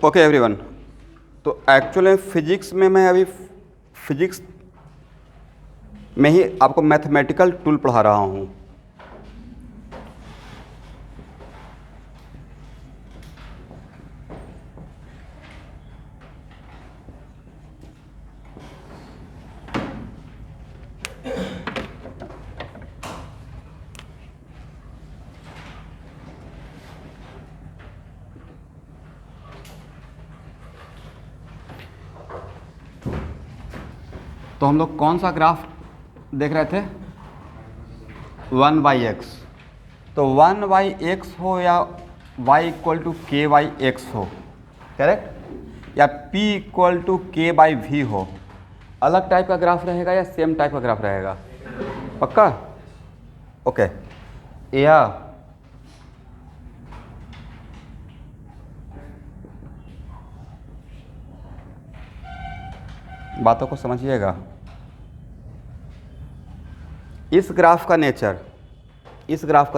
Okay everyone, तो actually physics में मैं अभी फिजिक्स में ही आपको मैथमेटिकल टूल पढ़ा रहा हूँ। तो हम लोग कौन सा ग्राफ देख रहे थे? 1/x। तो 1/x हो या y = k/x हो, करेक्ट, या p = k/v हो, अलग टाइप का ग्राफ रहेगा या सेम टाइप का ग्राफ रहेगा? पक्का? ओके। या बातों को समझिएगा। इस ग्राफ का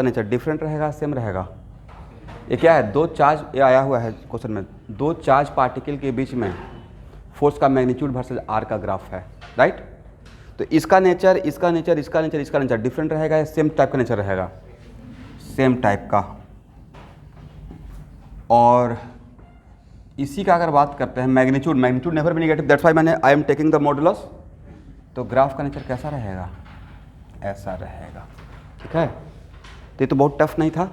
नेचर डिफरेंट रहेगा, सेम रहेगा? ये क्या है? दो चार्ज, ये आया हुआ है क्वेश्चन में, दो चार्ज पार्टिकल के बीच में फोर्स का मैग्नीट्यूड वर्सेस आर का ग्राफ है, राइट? तो इसका नेचर डिफरेंट रहेगा या सेम टाइप का नेचर रहेगा? सेम टाइप का। और इसी का अगर बात करते हैं magnitude never be negative, that's why मैंने I am taking the modulus. तो ग्राफ का नेचर कैसा रहेगा? ऐसा रहेगा, ठीक है? तो ये तो बहुत टफ नहीं था।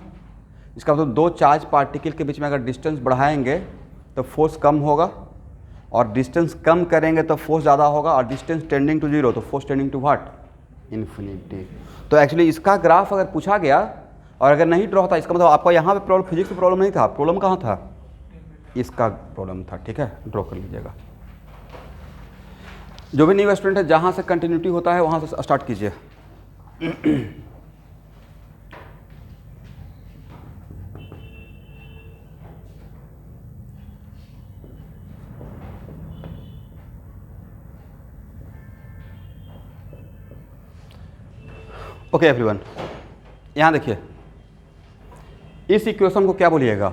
इसका मतलब दो चार्ज पार्टिकल के बीच में अगर डिस्टेंस बढ़ाएंगे तो फोर्स कम होगा, और डिस्टेंस कम करेंगे तो फोर्स ज़्यादा होगा, और डिस्टेंस टेंडिंग टू जीरो तो force tending to what? Infinity. तो एक्चुअली इसका ग्राफ अगर पूछा गया और अगर नहीं ड्रॉ होता, इसका मतलब आपका यहाँ पे प्रॉब्लम, फिजिक्स में प्रॉब्लम नहीं था, प्रॉब्लम कहाँ था? इसका प्रॉब्लम था, ठीक है? ड्रॉ कर लीजिएगा। जो भी न्यू स्टूडेंट है, जहाँ से कंटिन्यूटी होता है वहाँ से स्टार्ट कीजिए। ओके एवरीवन, यहाँ देखिए, इस इक्वेशन को क्या बोलिएगा?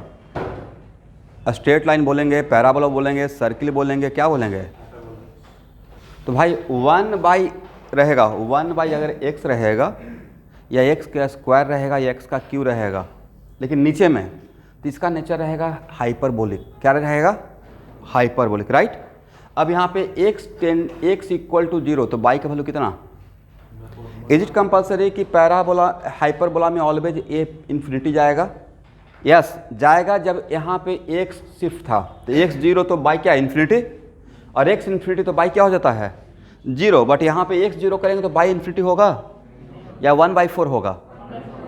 स्ट्रेट लाइन बोलेंगे, पैराबोला बोलेंगे, सर्किल बोलेंगे, क्या बोलेंगे? तो भाई 1/, अगर x रहेगा या x का स्क्वायर रहेगा या x का क्यू रहेगा, लेकिन नीचे में तो इसका नेचर रहेगा हाइपरबोलिक। क्या रहेगा? Hyperbolic, right? अब यहाँ पे x = 0, तो y का वैल्यू कितना? इज इट कंपल्सरी कि पैराबोला हाइपरबोला में ऑलवेज a इन्फिनिटी जाएगा? यस, जाएगा। जब यहाँ पे x शिफ्ट था तो x 0 तो y क्या? इन्फिनिटी। और x इन्फिनिटी तो y क्या हो जाता है? 0। बट यहाँ पे x 0 करेंगे तो y इन्फिनिटी होगा या 1/4 होगा?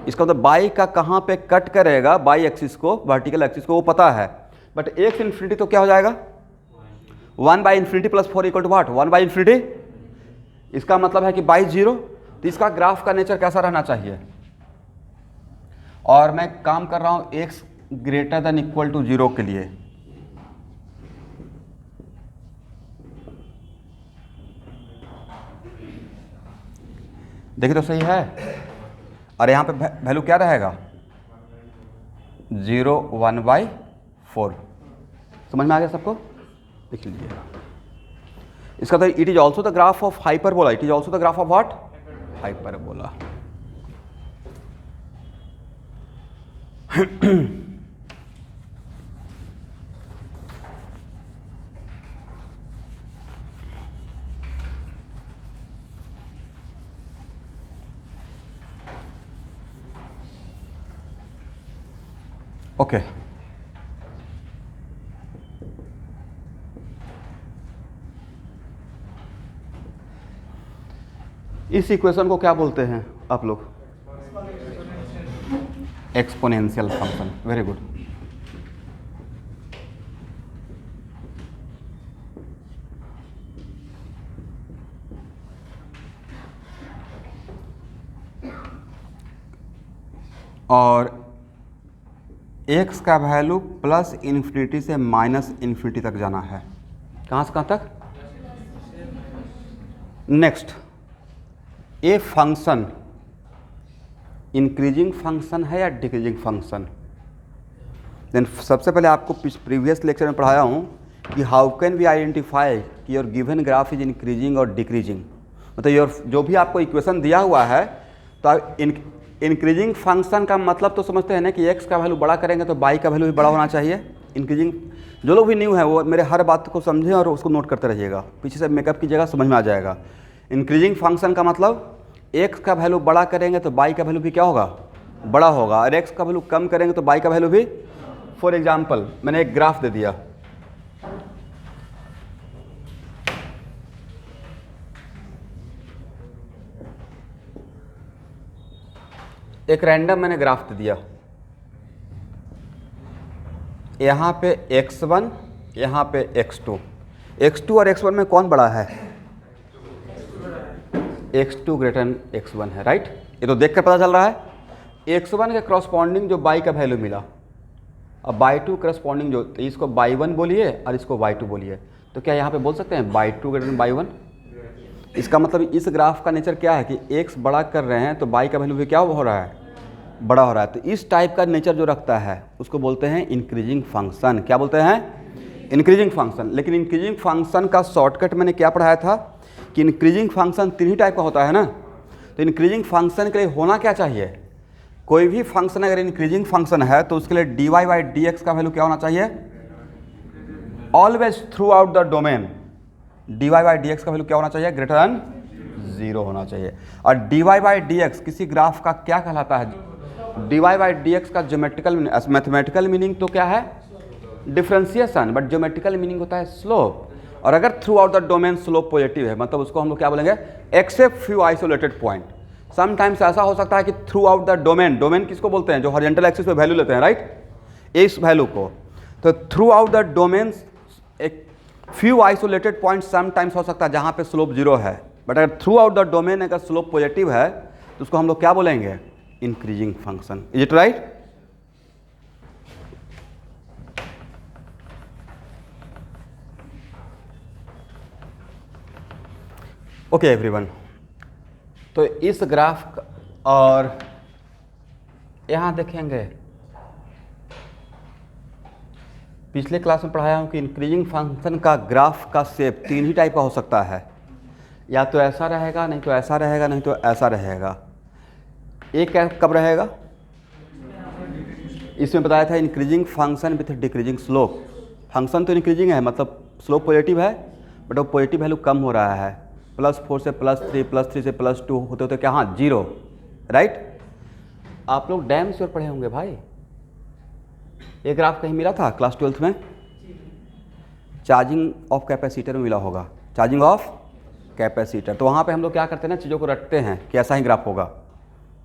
इसका मतलब y का कहाँ पे कट करेगा, y एक्सिस को, वर्टिकल एक्सिस को, वो पता है। बट x इन्फिनिटी तो क्या हो जाएगा? 1/∞ + 4 = व्हाट? 1/∞। इसका मतलब है कि y 0। तो इसका ग्राफ का नेचर कैसा रहना चाहिए? और मैं काम कर रहा हूँ x > 0 के लिए। देखिए तो सही है। और यहाँ पे वैल्यू क्या रहेगा? 0, 1/4। समझ में आ गया सबको? लिख लीजिएगा। इसका तो it is also the graph of hyperbola. It is also the graph of what? Hyperbola. Okay, इस इक्वेशन को क्या बोलते हैं आप लोग? Exponential function. Very good. और x का वैल्यू +∞ से -∞ तक जाना है। कहाँ से कहाँ तक? Next a function increasing function है या डिक्रीजिंग फंक्शन? देन सबसे पहले आपको प्रीवियस लेक्चर में पढ़ाया हूँ कि हाउ कैन वी आइडेंटिफाई कि your given graph is increasing और डिक्रीजिंग। मतलब योर जो भी आपको इक्वेशन दिया हुआ है तो आप इंक्रीजिंग फंक्शन का मतलब तो समझते हैं ना कि x का वैल्यू बड़ा करेंगे तो y का वैल्यू भी बड़ा होना चाहिए। इंक्रीजिंग, जो लोग भी न्यू है वो मेरे हर बात को समझें और उसको नोट करते रहिएगा, पीछे से मेकअप कीजिएगा, समझ में आ जाएगा। इंक्रीजिंग फंक्शन का मतलब x का वैल्यू बड़ा करेंगे तो y का वैल्यू भी क्या होगा, बड़ा होगा, और x का वैल्यू कम करेंगे तो y का वैल्यू भी। फॉर एग्जाम्पल मैंने एक ग्राफ दे दिया, एक रैंडम मैंने ग्राफ दे दिया, यहाँ पे x1 यहाँ पे x2, x2 और x1 में कौन बड़ा है? x2 ग्रेटर देन x1 है, राइट। ये तो देख कर पता चल रहा है। x1 के करस्पॉन्डिंग जो y का वैल्यू मिला, अब y2 करस्पॉन्डिंग जो, तो इसको y1 बोलिए और इसको y2 बोलिए, तो क्या यहाँ पे बोल सकते हैं y2 ग्रेटर देन y1? इसका मतलब इस ग्राफ का नेचर क्या है कि x बड़ा कर रहे हैं तो y का वैल्यू भी क्या हो रहा है, बड़ा हो रहा है। तो इस टाइप का नेचर जो रखता है उसको बोलते हैं इंक्रीजिंग फंक्शन। क्या बोलते हैं? Increasing function. लेकिन इंक्रीजिंग फंक्शन का शॉर्टकट मैंने क्या पढ़ाया था कि इंक्रीजिंग फंक्शन तीन ही टाइप का होता है ना। तो इंक्रीजिंग फंक्शन के लिए होना क्या चाहिए, कोई भी फंक्शन अगर इंक्रीजिंग फंक्शन है तो उसके लिए dy बाई डी एक्स का वैल्यू क्या होना चाहिए, always through out the domain dy by D x का वैल्यू क्या होना चाहिए, ग्रेटर देन 0 होना चाहिए। और dy बाई डी एक्स किसी ग्राफ का क्या कहलाता है, dy बाई डी एक्स का ज्योमेट्रिकल मैथमेटिकल मीनिंग तो क्या है, डिफरेंशिएशन, बट ज्योमेट्रिकल मीनिंग होता है स्लोप। और अगर through out the domain slope positive है, मतलब उसको हम लोग क्या बोलेंगे, except few isolated point. Sometimes ऐसा हो सकता है कि through out the domain, domain किसको बोलते हैं, जो हॉरिजॉन्टल एक्सिस पे वैल्यू लेते हैं, राइट, इस वैल्यू को। तो थ्रू आउट द डोमेन एक फ्यू आइसोलेटेड पॉइंट समटाइम्स हो सकता है जहाँ पे स्लोप 0 है, बट अगर थ्रू आउट द डोमेन अगर स्लोप पॉजिटिव है तो उसको हम लोग क्या बोलेंगे, increasing function. Is it right? Okay everyone, तो इस ग्राफ और यहाँ देखेंगे, पिछले क्लास में पढ़ाया हूँ कि इंक्रीजिंग फंक्शन का ग्राफ का शेप तीन ही टाइप का हो सकता है, या तो ऐसा रहेगा, नहीं तो ऐसा रहेगा, नहीं तो ऐसा रहेगा। एक कब रहेगा, इसमें बताया था increasing function with decreasing slope. Function तो इंक्रीजिंग है, मतलब स्लोप पॉजिटिव है, बट वो पॉजिटिव वैल्यू कम हो रहा है, +4 से +3, +3 से +2 होते होते क्या, हाँ 0, राइट। आप लोग डैम श्योर पढ़े होंगे भाई, ये ग्राफ कहीं मिला था क्लास 12th में, चार्जिंग ऑफ कैपेसिटर में मिला होगा, चार्जिंग ऑफ कैपेसिटर। तो वहाँ पे हम लोग क्या करते हैं ना, चीज़ों को रटते हैं कि ऐसा ही ग्राफ होगा।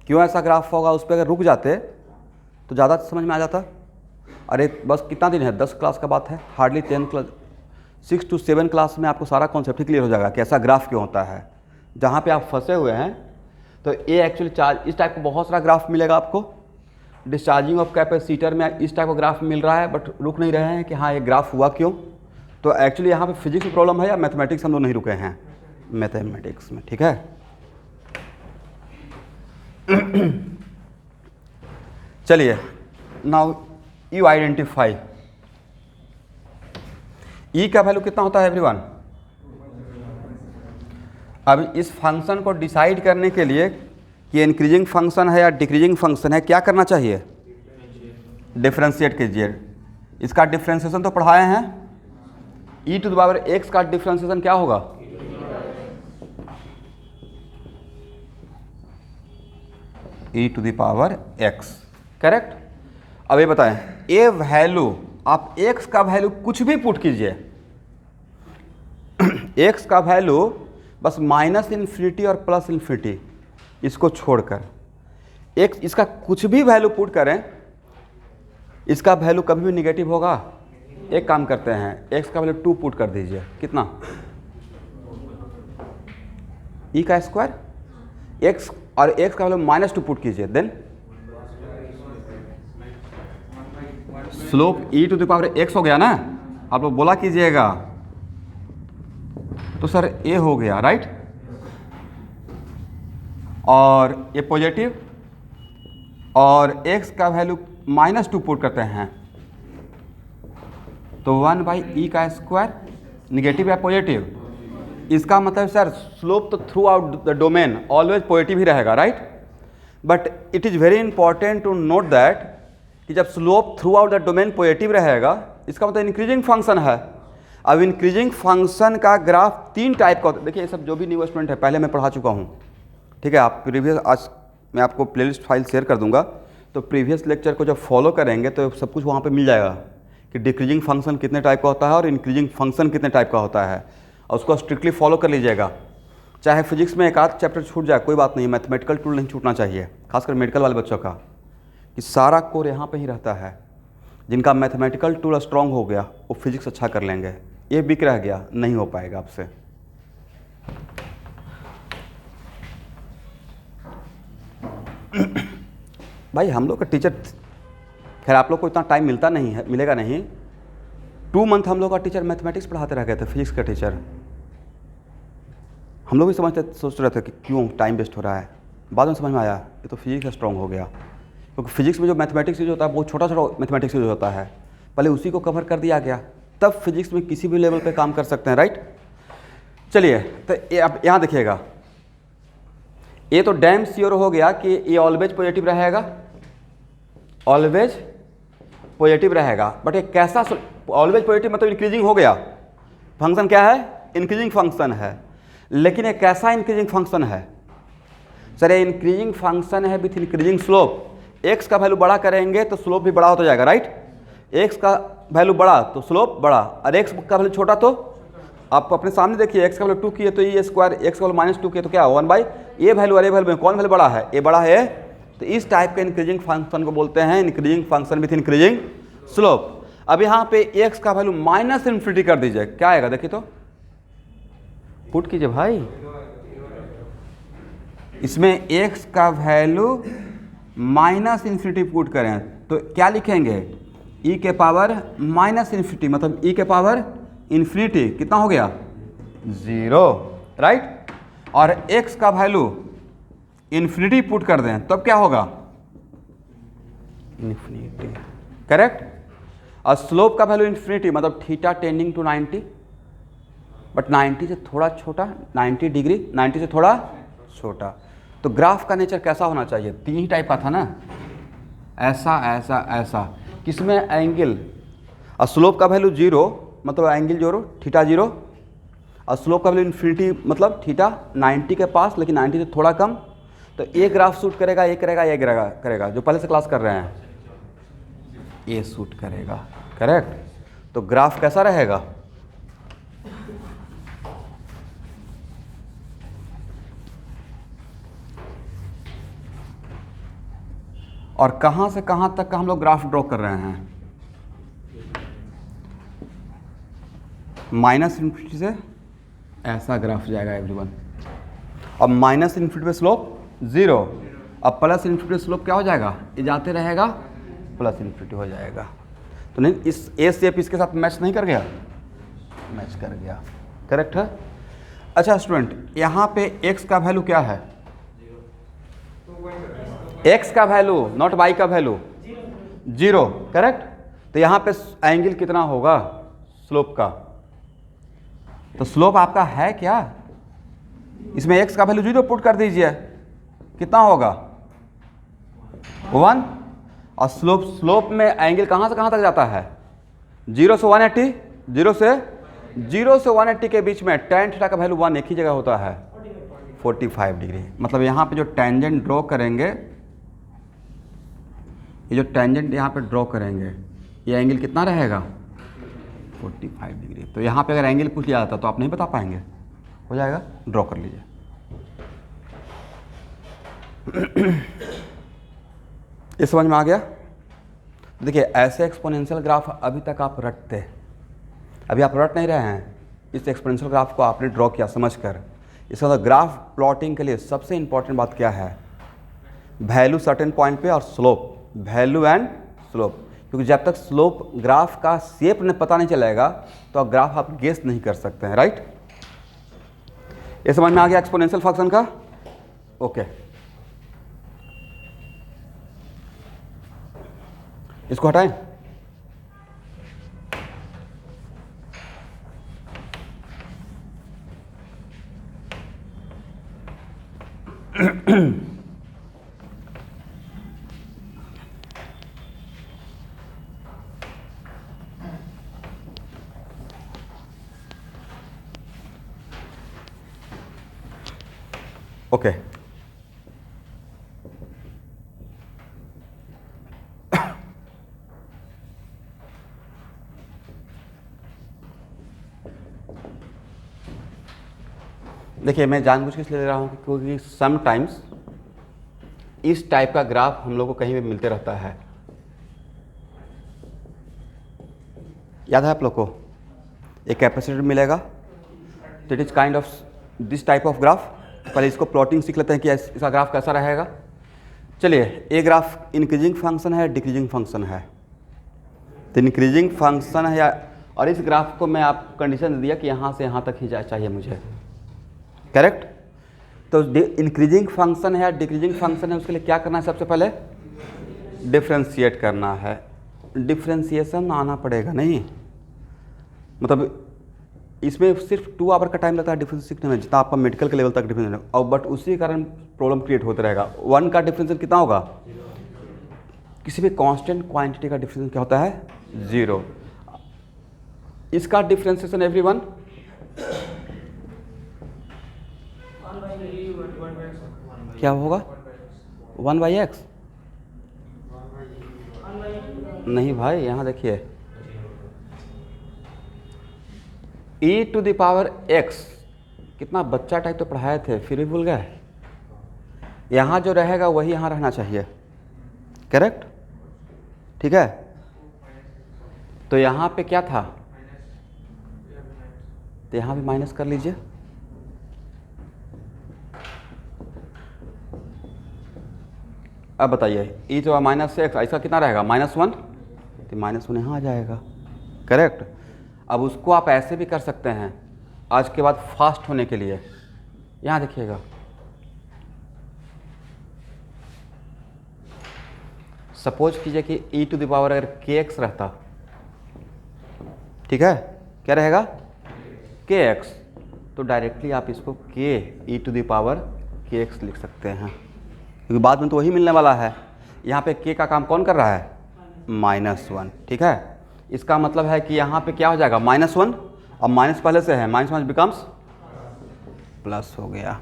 क्यों ऐसा ग्राफ होगा, उस पर अगर रुक जाते तो ज़्यादा समझ में आ जाता। अरे बस कितना दिन है, 10 क्लास का बात है, हार्डली 10 क्लास, 6 to 7 क्लास में आपको सारा कॉन्सेप्ट ही क्लियर हो जाएगा कि ऐसा ग्राफ क्यों होता है। जहाँ पे आप फंसे हुए हैं तो ये एक्चुअली चार्ज, इस टाइप का बहुत सारा ग्राफ मिलेगा आपको। डिस्चार्जिंग ऑफ कैपेसिटर में इस टाइप का ग्राफ मिल रहा है, बट रुक नहीं रहे हैं कि हाँ ये ग्राफ हुआ क्यों। तो एक्चुअली यहाँ पे फिजिक्स में प्रॉब्लम है या मैथमेटिक्स हम लोग नहीं रुके हैं, मैथमेटिक्स में, ठीक है। चलिए, नाउ यू आइडेंटिफाई ई का वैल्यू कितना होता है एवरीवन। अब इस फंक्शन को डिसाइड करने के लिए कि इंक्रीजिंग फंक्शन है या डिक्रीजिंग फंक्शन है, क्या करना चाहिए, डिफरेंशिएट कीजिए। इसका डिफरेंशिएशन तो पढ़ाए हैं, e to the power x का डिफरेंशिएशन क्या होगा, e to the power x, correct. अब ये बताएं, ए वैल्यू, आप x का वैल्यू कुछ भी पुट कीजिए, x का वैल्यू बस -∞ और +∞, इसको छोड़कर x, इसका कुछ भी वैल्यू पुट करें, इसका वैल्यू कभी भी निगेटिव होगा। एक काम करते हैं, x का वैल्यू 2 पुट कर दीजिए, कितना, e का स्क्वायर, x और x का वैल्यू -2 पुट कीजिए, then slope e to the power x हो गया ना। आप लोग बोला कीजिएगा, तो सर a हो गया, राइट। और ये पॉजिटिव, और x का वैल्यू -2 पुट करते हैं तो 1/e का स्क्वायर, निगेटिव या पॉजिटिव। इसका मतलब सर स्लोप तो throughout the domain always positive ही रहेगा, right. But it is very important to note that कि जब slope throughout the domain positive रहेगा, इसका मतलब इंक्रीजिंग फंक्शन है। अब इंक्रीजिंग फंक्शन का ग्राफ 3 टाइप का होता है। देखिए ये सब जो भी न्यू स्टूडेंट है पहले मैं पढ़ा चुका हूँ, ठीक है। आप प्रीवियस, आज मैं आपको प्लेलिस्ट फाइल शेयर कर दूंगा, तो प्रीवियस लेक्चर को जब फॉलो करेंगे तो सब कुछ वहाँ पे मिल जाएगा कि डिक्रीजिंग फंक्शन कितने टाइप का होता है और इंक्रीजिंग फंक्शन कितने टाइप का होता है, और उसको स्ट्रिक्टली फॉलो कर लीजिएगा। चाहे फिजिक्स में एक आध चैप्टर छूट जाए कोई बात नहीं, मैथमेटिकल टूल नहीं छूटना चाहिए, खासकर मेडिकल वाले बच्चों का, कि सारा कोर यहाँ पे ही रहता है। जिनका मैथमेटिकल टूल स्ट्रांग हो गया वो फिजिक्स अच्छा कर लेंगे, ये बिक रह गया नहीं हो पाएगा आपसे। भाई हम लोग का टीचर, खैर आप लोग को इतना टाइम मिलता नहीं है, मिलेगा नहीं। 2 मंथ हम लोग का टीचर मैथमेटिक्स पढ़ाते रह गए थे, फिजिक्स का टीचर। हम लोग भी सोच रहे थे कि क्यों टाइम वेस्ट हो रहा है, बाद में समझ में आया ये तो फिजिक्स स्ट्रांग हो गया, क्योंकि फिजिक्स में जो मैथमेटिक्स यूज होता है बहुत छोटा छोटा मैथमेटिक्स यूज होता है, पहले उसी को कवर कर दिया गया, तब फिजिक्स में किसी भी लेवल पे काम कर सकते हैं, राइट। चलिए तो ये आप यहाँ देखिएगा, ये तो डैम श्योर हो गया कि ये ऑलवेज पॉजिटिव रहेगा, ऑलवेज पॉजिटिव रहेगा। बट ये कैसा ऑलवेज पॉजिटिव मतलब इंक्रीजिंग हो गया, फंक्शन क्या है, इंक्रीजिंग फंक्शन है। लेकिन ये कैसा इंक्रीजिंग फंक्शन है सर, ये इंक्रीजिंग फंक्शन है विथ इंक्रीजिंग स्लोप। एक्स का वैल्यू बड़ा करेंगे तो स्लोप भी बड़ा होता जाएगा, राइट। एक्स का वैल्यू बड़ा तो स्लोप बड़ा, और एक्स का वैल्यू छोटा तो आप अपने सामने देखिए, एक्स का वैल्यू 2 की है तो ये स्क्वायर, एक्स का वैल्यू -2 की है तो क्या 1/, ये वैल्यू और ये वैल्यू में कौन वैल्यू बड़ा है, ये बड़ा है। तो इस टाइप के इंक्रीजिंग फंक्शन को बोलते हैं increasing function with increasing slope. अब यहाँ पे एक्स का वैल्यू -∞ कर दीजिए, क्या आएगा देखिए तो, पुट कीजिए भाई। इसमें एक्स का वैल्यू -∞ पुट करें तो क्या लिखेंगे, e के पावर -∞, मतलब e के पावर इन्फिनिटी, कितना हो गया 0, राइट। और x का वैल्यू इन्फिनिटी पुट कर दें तब क्या होगा, इन्फिनिटी, करेक्ट। और स्लोप का वैल्यू इन्फिनिटी मतलब थीटा टेंडिंग टू 90, बट 90 से थोड़ा छोटा, 90 डिग्री 90 से थोड़ा छोटा। तो ग्राफ का नेचर कैसा होना चाहिए, 3 ही टाइप का था ना, ऐसा ऐसा ऐसा, किसमें एंगल, और स्लोप का वैल्यू 0 मतलब एंगल 0, थीटा 0, और स्लोप का वैल्यू इन्फिनिटी मतलब थीटा 90 के पास लेकिन 90 से थोड़ा कम। तो ये ग्राफ शूट करेगा, ये करेगा, ये करेगा, जो पहले से क्लास कर रहे हैं ये शूट करेगा, करेक्ट। तो ग्राफ कैसा रहेगा, और कहाँ से कहाँ तक का हम लोग ग्राफ ड्रॉ कर रहे हैं, -∞ से ऐसा ग्राफ जाएगा एवरीवन, और -∞ पे स्लोप 0, अब +∞ पे स्लोप क्या हो जाएगा, ये जाते रहेगा +∞ हो जाएगा। तो नहीं इस ए शेप इसके साथ मैच नहीं कर गया, मैच कर गया, करेक्ट है। अच्छा स्टूडेंट, यहाँ पे x का वैल्यू क्या है, x का वैल्यू नॉट y का वैल्यू 0, करेक्ट। तो यहाँ पे एंगल कितना होगा स्लोप का, तो स्लोप आपका है क्या, इसमें x का वैल्यू 0 पुट कर दीजिए, कितना होगा 1, और स्लोप में एंगल कहाँ से कहाँ तक जाता है, 0 से 180, 0 से 180 के बीच में tan थीटा का वैल्यू 1 एक ही जगह होता है 45 डिग्री। मतलब यहाँ पे जो टेंजेंट ड्रॉ करेंगे, ये जो टेंजेंट यहाँ पे ड्रॉ करेंगे, ये एंगल कितना रहेगा 45 डिग्री। तो यहाँ पे अगर एंगल पूछ लिया जाता तो आप नहीं बता पाएंगे, हो जाएगा, ड्रॉ कर लीजिए। ये समझ में आ गया। देखिए ऐसे एक्सपोनेंशियल ग्राफ अभी तक आप रटते, अभी आप रट नहीं रहे हैं, इस एक्सपोनेंशियल ग्राफ को आपने ड्रॉ किया समझकर। इसका मतलब ग्राफ प्लॉटिंग के लिए सबसे इंपॉर्टेंट बात क्या है, वैल्यू सर्टेन पॉइंट पे और स्लोप, वैल्यू एंड स्लोप। क्योंकि जब तक स्लोप ग्राफ का शेप ने पता नहीं चलेगा तो ग्राफ आप गेस नहीं कर सकते हैं, राइट। ये समझ में आ गया एक्सपोनेंशियल फंक्शन का, ओके। इसको हटाएं। ओके देखिए, मैं जानबूझ के इसलिए ले रहा हूँ क्योंकि समटाइम्स इस टाइप का ग्राफ हम लोग को कहीं भी मिलते रहता है। याद है आप लोग को, एक कैपेसिटर मिलेगा, that is kind of this type of graph. पहले इसको प्लॉटिंग सीख लेते हैं कि इसका ग्राफ कैसा रहेगा। चलिए, ये ग्राफ इंक्रीजिंग फंक्शन है, डिक्रीजिंग फंक्शन है। तो इंक्रीजिंग फंक्शन है या, और इस ग्राफ को मैं आप कंडीशन दे दिया कि यहाँ से यहाँ तक ही चाहिए मुझे, करेक्ट। तो इंक्रीजिंग फंक्शन है या डिक्रीजिंग फंक्शन है, उसके लिए क्या करना है? सबसे पहले डिफ्रेंशिएट करना है। डिफ्रेंशिएशन आना पड़ेगा, नहीं मतलब इसमें सिर्फ 2 आवर का टाइम लगता है डिफरेंस सीखने में, जितना आपका मेडिकल के लेवल तक डिफरेंस है, और बट उसी कारण प्रॉब्लम क्रिएट होता रहेगा। 1 का डिफरेंस कितना होगा? किसी भी कांस्टेंट क्वांटिटी का डिफरेंस क्या होता है? 0। इसका डिफरेंशिएशन एवरीवन क्या होगा? 1/x। नहीं भाई, यहाँ देखिए, e⁻x, कितना बच्चा टाइप तो पढ़ाए थे फिर भी भूल गए। यहाँ जो रहेगा वही यहाँ रहना चाहिए, करेक्ट, ठीक है। तो यहाँ पे क्या था? तो यहाँ भी माइनस कर लीजिए। अब बताइए, e⁻x ऐसा कितना रहेगा? -1, तो -1 यहाँ आ जाएगा, करेक्ट। अब उसको आप ऐसे भी कर सकते हैं आज के बाद फास्ट होने के लिए। यहाँ देखिएगा, सपोज कीजिए कि e⁻ अगर kx रहता, ठीक है, क्या रहेगा? kx, तो डायरेक्टली आप इसको k e⁻kx लिख सकते हैं, क्योंकि बाद में तो वही मिलने वाला है। यहाँ पे k का काम कौन कर रहा है? -1, ठीक है। इसका मतलब है कि यहाँ पे क्या हो जाएगा? -1, अब माइनस पहले से है, -1 बिकम्स प्लस हो गया।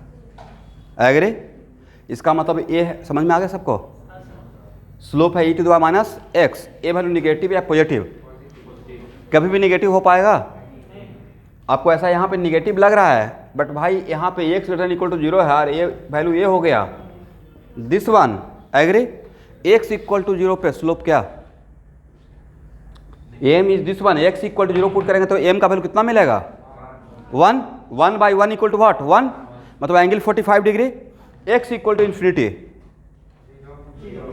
एग्री? इसका मतलब ये समझ में आ गया सबको? स्लोप है e⁻x, ये वैल्यू निगेटिव या पॉजिटिव? कभी भी निगेटिव हो पाएगा? आपको ऐसा यहाँ पे निगेटिव लग रहा है, बट भाई यहाँ पे x > 0 है और ये वैल्यू ये हो गया, दिस वन। एग्री? x = 0 पे स्लोप क्या? m is this one. x = 0 put करेंगे तो m का वैल्यू कितना मिलेगा? 1। 1/1 = व्हाट? 1, मतलब angle 45 degree. x =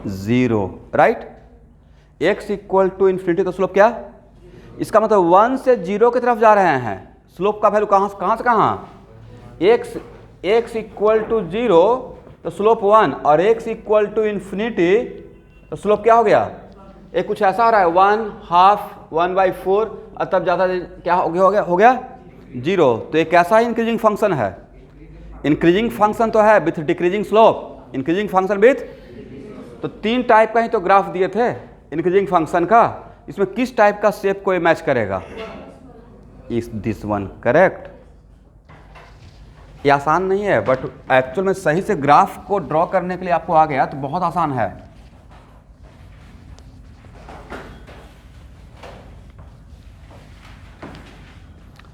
0, right. x = तो स्लोप क्या? इसका मतलब 1 से 0 की तरफ जा रहे हैं। स्लोप का वैल्यू कहाँ से कहाँ? x = 0 तो स्लोप 1, और x = तो स्लोप क्या हो गया? एक कुछ ऐसा आ रहा है, 1/2, 1/4, और तब ज़्यादा क्या हो गया 0। तो एक कैसा ही इंक्रीजिंग फंक्शन है? इंक्रीजिंग फंक्शन तो है with decreasing slope. Increasing function with, तो 3 टाइप का ही तो ग्राफ दिए थे इंक्रीजिंग फंक्शन का। इसमें किस टाइप का शेप को ये मैच करेगा? इस दिस वन, करेक्ट। ये आसान नहीं है, बट एक्चुअल में सही से ग्राफ को ड्रॉ करने के लिए आपको आ गया तो बहुत आसान है।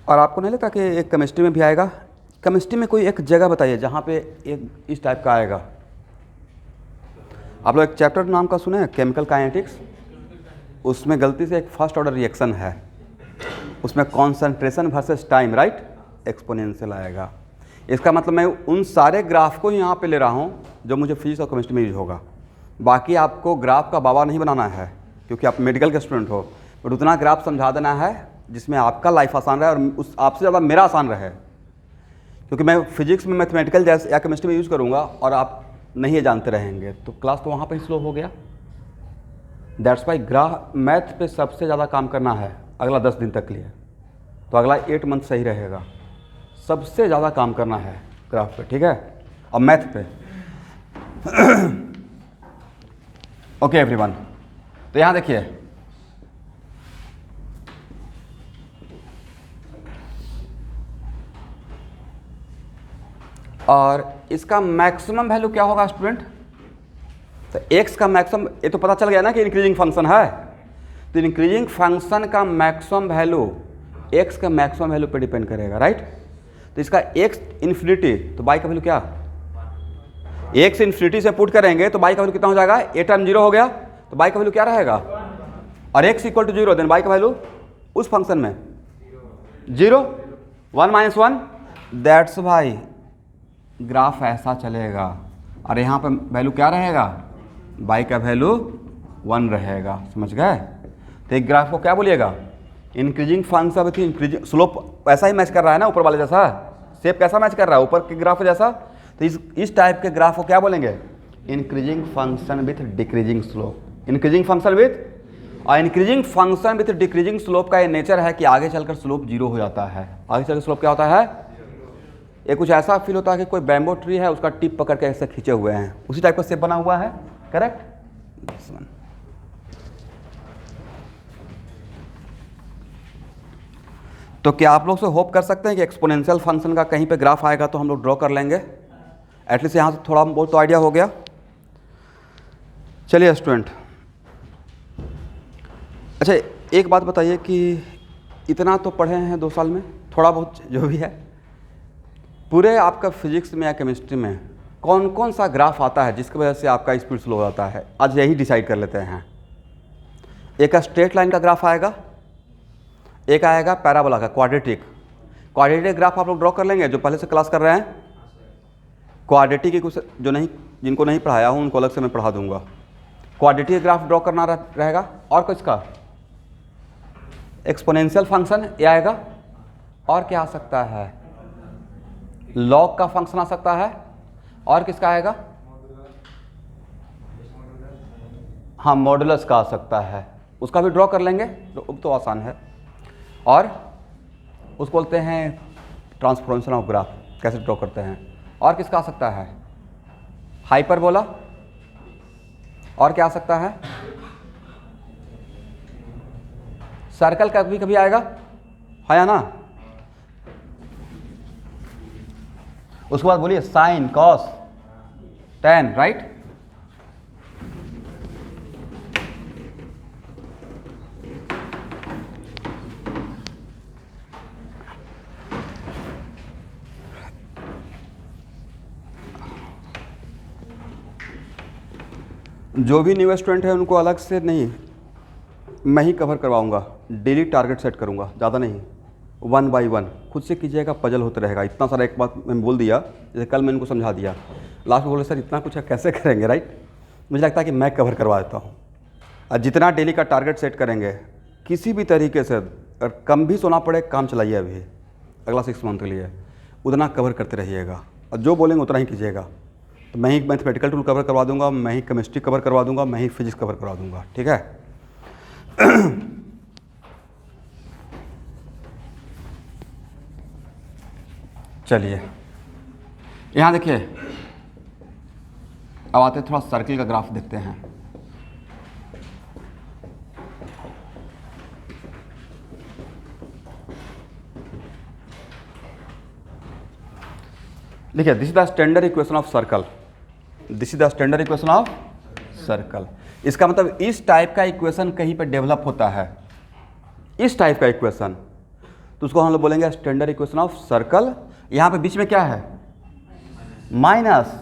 और आपको नहीं लगता कि एक केमिस्ट्री में भी आएगा? केमिस्ट्री में कोई एक जगह बताइए जहाँ पे एक इस टाइप का आएगा। आप लोग एक चैप्टर नाम का सुने हैं, केमिकल काइनेटिक्स? उसमें गलती से एक फर्स्ट ऑर्डर रिएक्शन है, उसमें concentration versus time, right, exponential आएगा। इसका मतलब मैं उन सारे ग्राफ को यहाँ पे ले रहा हूँ जो मुझे फिजिक्स और केमिस्ट्री में यूज होगा। बाकी आपको ग्राफ का बाबा नहीं बनाना है क्योंकि आप मेडिकल के स्टूडेंट हो, बट उतना ग्राफ समझा देना है जिसमें आपका लाइफ आसान रहे और उस आपसे ज़्यादा मेरा आसान रहे, क्योंकि मैं फिजिक्स में मैथमेटिकल जैसे या केमिस्ट्री में यूज़ करूँगा और आप नहीं जानते रहेंगे, तो क्लास तो वहाँ पर ही स्लो हो गया। दैट्स वाई ग्राफ मैथ पे सबसे ज़्यादा काम करना है अगला 10 दिन तक के लिए, तो अगला 8 मंथ सही रहेगा। सबसे ज़्यादा काम करना है ग्राफ पे, ठीक है, और मैथ पे। ओके एवरीवन, तो यहाँ देखिए और इसका मैक्सिमम वैल्यू क्या होगा स्टूडेंट? तो x का मैक्सिमम, ये तो पता चल गया ना कि इंक्रीजिंग फंक्शन है, तो इंक्रीजिंग फंक्शन का मैक्सिमम वैल्यू x का मैक्सिमम वैल्यू पे डिपेंड करेगा, राइट। तो इसका x इन्फिनिटी, तो y का वैल्यू क्या, x इन्फिनिटी से पुट करेंगे तो y का वैल्यू कितना हो जाएगा, a टाइम 0 हो गया, तो y का वैल्यू क्या रहेगा, और x equal to 0, then y का वैल्यू उस फंक्शन में 0, 1 - 1, दैट्स वाई ग्राफ ऐसा चलेगा। और यहाँ पे वैल्यू क्या रहेगा, y का वैल्यू 1 रहेगा, समझ गए। तो एक ग्राफ को क्या बोलिएगा, increasing function with increasing slope, ऐसा ही मैच कर रहा है ना ऊपर वाले जैसा, शेप कैसा मैच कर रहा है ऊपर के ग्राफ जैसा, तो इस टाइप के ग्राफ को क्या बोलेंगे, increasing function with decreasing slope. Increasing function with, और increasing function with decreasing slope का ये नेचर है कि आगे चलकर स्लोप 0 हो जाता है। आगे चलकर स्लोप क्या होता है, ये कुछ ऐसा फील होता है कि कोई बैम्बो ट्री है, उसका टिप पकड़ के ऐसे खींचे हुए हैं, उसी टाइप का शेप बना हुआ है, करेक्ट। तो क्या आप लोग से होप कर सकते हैं कि एक्सपोनेंशियल फंक्शन का कहीं पे ग्राफ आएगा तो हम लोग ड्रॉ कर लेंगे, एटलीस्ट यहाँ से थोड़ा बहुत तो आइडिया हो गया। चलिए स्टूडेंट, अच्छा एक बात बताइए कि इतना तो पढ़े हैं 2 साल में, थोड़ा बहुत जो भी है, पूरे आपका फिजिक्स में या केमिस्ट्री में कौन कौन सा ग्राफ आता है जिसकी वजह से आपका स्पीड स्लो हो जाता है, आज यही डिसाइड कर लेते हैं। एक स्ट्रेट लाइन का ग्राफ आएगा, एक आएगा पैराबोला का क्वाड्रेटिक ग्राफ आप लोग ड्रॉ कर लेंगे जो पहले से क्लास कर रहे हैं। क्वाड्रेटिक की कुछ जो नहीं, जिनको नहीं पढ़ाया हूँ उनको अलग से मैं पढ़ा दूंगा। क्वाड्रेटिक ग्राफ ड्रॉ करना रहेगा, और कुछ का एक्सपोनेंशियल फंक्शन ये आएगा, और क्या आ सकता है, लॉग का फंक्शन आ सकता है, और किसका आएगा, हाँ मॉडुलस का आ सकता है, उसका भी ड्रॉ कर लेंगे तो आसान है। और उसको बोलते हैं ट्रांसफॉर्मेशन ऑफ ग्राफ, कैसे ड्रॉ करते हैं। और किसका आ सकता है, हाइपरबोला, और क्या आ सकता है, सर्कल का भी कभी आएगा, है या ना। उसके बाद बोलिए साइन, कॉस, टेन, राइट। जो भी न्यू स्टूडेंट है उनको अलग से नहीं, मैं ही कवर करवाऊंगा, डेली टारगेट सेट करूंगा, ज़्यादा नहीं, 1 by 1 खुद से कीजिएगा, पजल होते रहेगा। इतना सारा एक बात मैं बोल दिया, जैसे कल मैं इनको समझा दिया, लास्ट में बोले सर इतना कुछ कैसे करेंगे, राइट। मुझे लगता है कि मैं कवर करवा देता हूँ। और जितना डेली का टारगेट सेट करेंगे किसी भी तरीके से, अगर कम भी सोना पड़े काम चलाइए अभी अगला 6 मंथ के लिए, उतना कवर करते रहिएगा, और जो बोलेंगे उतना ही कीजिएगा। तो मैं ही मैथमेटिकल टूल कवर करवा दूंगा, मैं ही केमिस्ट्री कवर करवा दूंगा, मैं ही फिजिक्स कवर करवा दूंगा, ठीक है। चलिए यहाँ देखिए, अब आते थोड़ा सर्किल का ग्राफ देखते हैं। देखिए this is the standard equation of circle, this is the standard equation of circle. इसका मतलब इस टाइप का इक्वेशन कहीं पर डेवलप होता है, इस टाइप का इक्वेशन, तो उसको हम लोग बोलेंगे स्टैंडर्ड इक्वेशन ऑफ सर्कल। यहाँ पे बीच में क्या है, माइनस,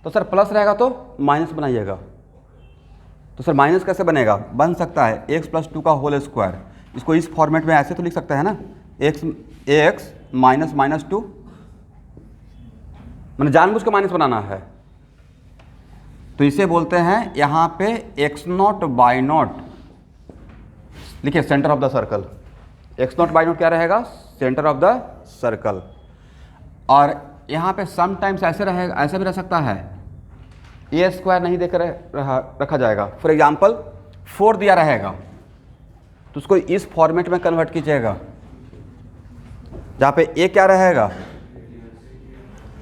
तो सर प्लस रहेगा तो माइनस बनाइएगा। तो सर माइनस कैसे बनेगा, बन सकता है x+2 का होल स्क्वायर, इसको इस फॉर्मेट में ऐसे तो लिख सकते हैं ना, x -2, मैंने जानबूझ के माइनस बनाना है, तो इसे बोलते हैं यहाँ पे x0/0, लिखिए centre of the circle. x0/0 क्या रहेगा, सेंटर ऑफ द सर्कल। और यहाँ पे समटाइम्स ऐसे रहेगा, ऐसे भी रह सकता है, a² नहीं देकर रखा जाएगा। फॉर एग्जाम्पल 4 दिया रहेगा तो उसको इस फॉर्मेट में कन्वर्ट कीजिएगा जहाँ पे ए क्या रहेगा,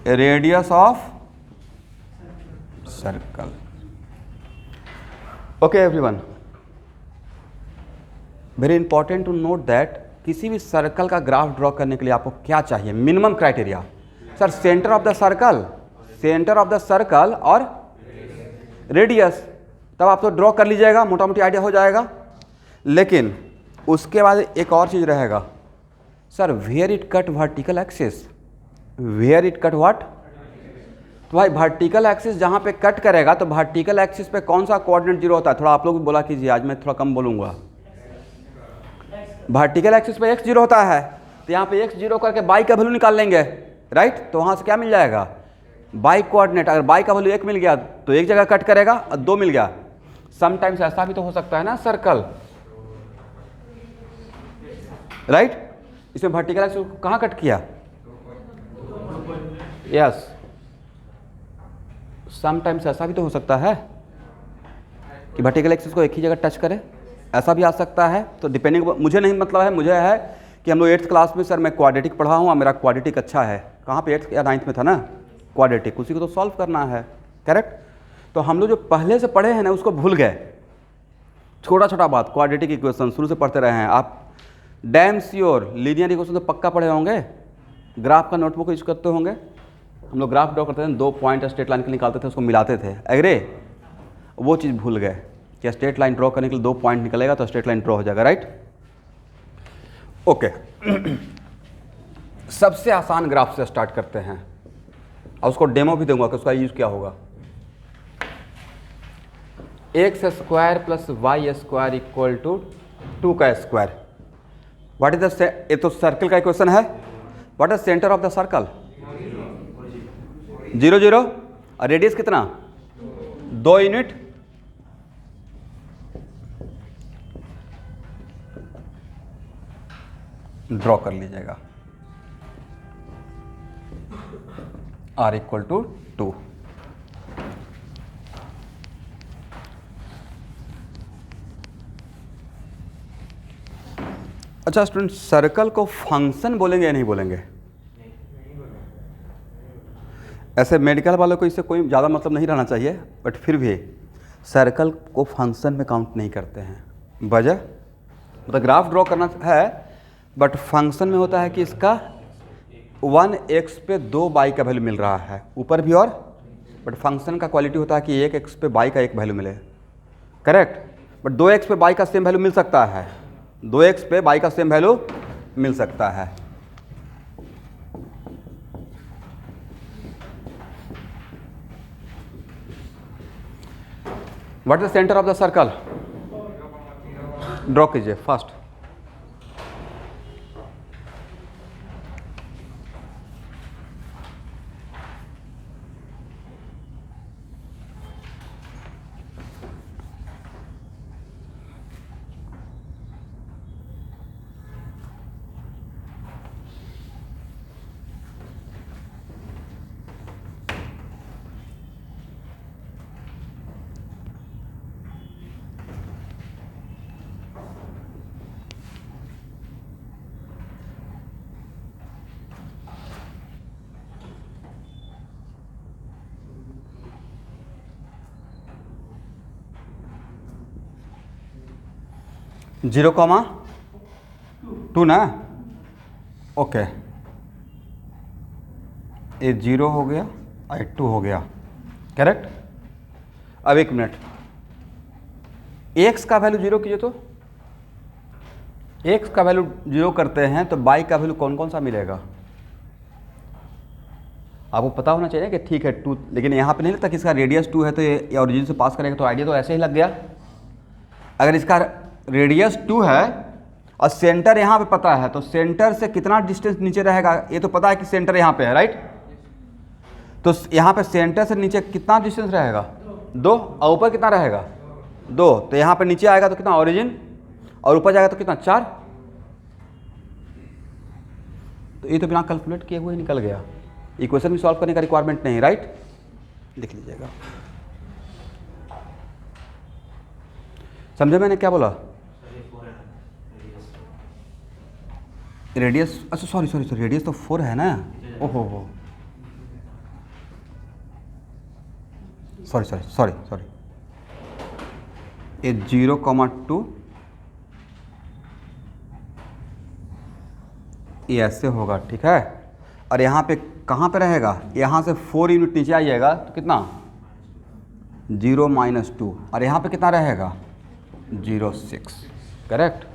radius of circle. Okay everyone, very important to note that किसी भी सर्कल का ग्राफ ड्रॉ करने के लिए आपको क्या चाहिए, minimum criteria. Sir centre of the circle और रेडियस, तब आप तो ड्रॉ कर लीजिएगा, मोटा मोटी आइडिया हो जाएगा। लेकिन उसके बाद एक और चीज़ रहेगा, sir where it cut vertical axis, where it cut what. तो भाई वर्टिकल एक्सिस जहाँ पे कट करेगा तो वर्टिकल एक्सिस पे कौन सा कोऑर्डिनेट जीरो होता है, थोड़ा आप लोग भी बोला कीजिए, आज मैं थोड़ा कम बोलूँगा। वर्टिकल एक्सिस पे x जीरो होता है तो यहाँ पे x जीरो करके y का वैल्यू निकाल लेंगे, राइट। तो वहाँ से क्या मिल जाएगा, y कोऑर्डिनेट। अगर y का वैल्यू 1 मिल गया तो एक जगह कट करेगा और 2 मिल गया। समटाइम्स ऐसा भी तो हो सकता है ना सर्कल, राइट। इसमें वर्टिकल एक्सिस कहाँ कट किया, यस। समटाइम्स ऐसा भी तो हो सकता है कि वर्टिकल एक्सिस को एक ही जगह टच करे, ऐसा भी आ सकता है। तो डिपेंडिंग, मुझे नहीं मतलब है, मुझे है कि हम लोग 8th क्लास में सर मैं क्वाड्रेटिक पढ़ा हूँ और मेरा क्वाड्रेटिक अच्छा है। कहाँ पे 8th या 9th में था ना क्वाड्रेटिक, उसी को तो सॉल्व करना है, करेक्ट। तो हम लोग जो पहले से पढ़े हैं ना उसको भूल गए, छोटा छोटा बात। क्वाड्रेटिक इक्वेशन शुरू से पढ़ते रहे हैं आप, डैम श्योर लीनियर इक्वेशन तो पक्का पढ़े होंगे, ग्राफ का नोटबुक यूज करते होंगे। हम लोग ग्राफ ड्रॉ करते थे, 2 पॉइंट स्ट्रेट लाइन के निकालते थे, उसको मिलाते थे, एग्रे। वो चीज़ भूल गए कि स्ट्रेट लाइन ड्रॉ करने के लिए 2 पॉइंट निकलेगा तो स्ट्रेट लाइन ड्रॉ हो जाएगा, राइट। ओके सबसे आसान ग्राफ से स्टार्ट करते हैं और उसको डेमो भी दूंगा कि उसका यूज क्या होगा। X square plus y square equal to 2 का स्क्वायर। व्हाट इज द, ये तो सर्कल का इक्वेशन है। What is centre of the circle, 0 0। और रेडियस कितना, 2 यूनिट। ड्रॉ कर लीजिएगा, r इक्वल टू 2। अच्छा स्टूडेंट, सर्कल को फंक्शन बोलेंगे या नहीं बोलेंगे? ऐसे मेडिकल वालों को इससे कोई ज़्यादा मतलब नहीं रहना चाहिए, बट फिर भी सर्कल को फंक्शन में काउंट नहीं करते हैं। वजह मतलब ग्राफ ड्रॉ करना है बट फंक्शन में होता है कि इसका 1x पे 2y का वैल्यू मिल रहा है, ऊपर भी और, बट फंक्शन का क्वालिटी होता है कि 1x पे y का एक वैल्यू मिले, करेक्ट। बट 2x पे y का सेम वैल्यू मिल सकता है, 2x पे y का सेम वैल्यू मिल सकता है। What is the centre of the circle, draw कीजिए फास्ट। जीरो कॉमा 2 ना, ओके। ये 0 हो गया और 2 हो गया, करेक्ट। अब एक मिनट, x का वैल्यू 0 कीजिए तो x का वैल्यू 0 करते हैं तो y का वैल्यू कौन कौन सा मिलेगा आपको पता होना चाहिए कि ठीक है 2, लेकिन यहाँ पे नहीं लगता कि इसका रेडियस 2 है तो ये ओरिजिन से पास करेगा, तो आइडिया तो ऐसे ही लग गया। अगर इसका रेडियस 2 है और सेंटर यहाँ पे पता है तो सेंटर से कितना डिस्टेंस नीचे रहेगा, ये तो पता है कि सेंटर यहाँ पे है, राइट। तो यहाँ पे सेंटर से नीचे कितना डिस्टेंस रहेगा, 2, और ऊपर कितना रहेगा, 2। तो यहाँ पे नीचे आएगा तो कितना ओरिजिन, और ऊपर जाएगा तो कितना 4। तो ये तो बिना कैलकुलेट किए हुए ही निकल गया, इक्वेशन भी सॉल्व करने का रिक्वायरमेंट नहीं, राइट। लिख लीजिएगा समझे मैंने क्या बोला? रेडियस, अच्छा सॉरी सॉरी सॉरी, रेडियस तो 4 है ना। ओहो हो, सॉरी सॉरी सॉरी सॉरी, ये 0,2 ये ऐसे होगा, ठीक है। और यहाँ पे कहाँ पे रहेगा, यहाँ से 4 यूनिट नीचे आइएगा तो कितना 0 - 2, और यहाँ पे कितना रहेगा 0,6, करेक्ट।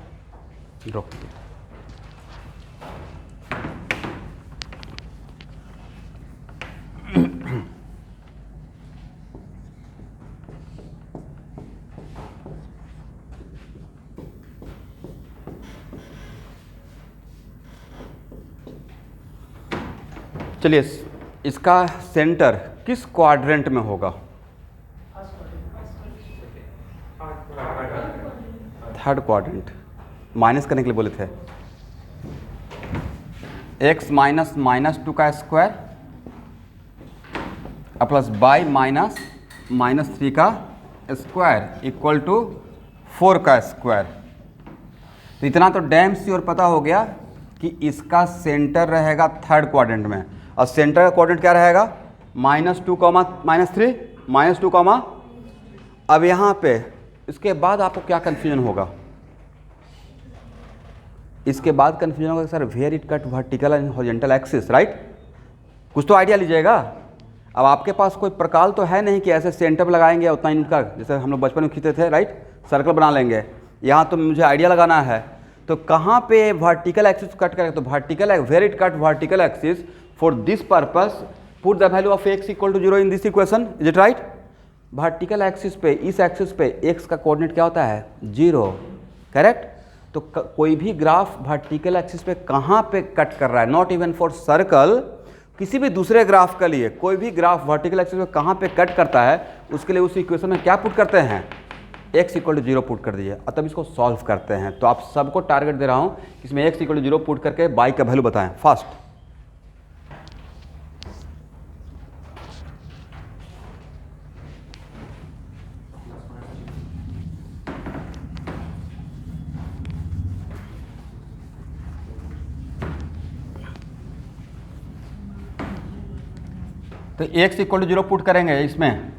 ड्रॉ। चलिए, इसका सेंटर किस क्वाड्रेंट में होगा? Third quadrant. माइनस करने के लिए बोले थे। x माइनस -2 का स्क्वायर प्लस y माइनस -3 का स्क्वायर इक्वल टू 4 का स्क्वायर। तो इतना तो डैम श्योर पता हो गया कि इसका सेंटर रहेगा थर्ड क्वाड्रेंट में। और सेंटर का क्वाड्रेंट क्या रहेगा -2, -3, -2, अब यहाँ पे इसके बाद आपको क्या कन्फ्यूजन होगा? इसके बाद कन्फ्यूजन होगा sir where it cut vertical and horizontal axis, right? कुछ तो आइडिया लीजिएगा। अब आपके पास कोई प्रकाल तो है नहीं कि ऐसे सेंटर पर लगाएंगे उतना यूनिट का, जैसे हम लोग बचपन में खींचते थे, राइट? सर्कल बना लेंगे। यहाँ तो मुझे आइडिया लगाना है, तो कहाँ पे वर्टिकल एक्सिस कट करेगा? तो vertical, where it cut vertical axis, for this purpose put the value of x equal to 0 in this equation, is it right? Vertical axis पे, इस एक्सिस पे x का कोऑर्डिनेट क्या होता है 0, करेक्ट। तो कोई भी ग्राफ वर्टिकल एक्सिस पे कहाँ पे कट कर रहा है, नॉट इवन फॉर सर्कल, किसी भी दूसरे ग्राफ के लिए कोई भी ग्राफ वर्टिकल एक्सिस पे कहाँ पे कट करता है, उसके लिए उस इक्वेशन में क्या पुट करते हैं, x इक्वल टू 0 पुट कर दीजिए और तब इसको सॉल्व करते हैं। तो आप सबको टारगेट दे रहा हूँ इसमें x इक्वल टू 0 पुट करके y का वैल्यू बताएं फास्ट। तो x इक्वल टू 0 पुट करेंगे, इसमें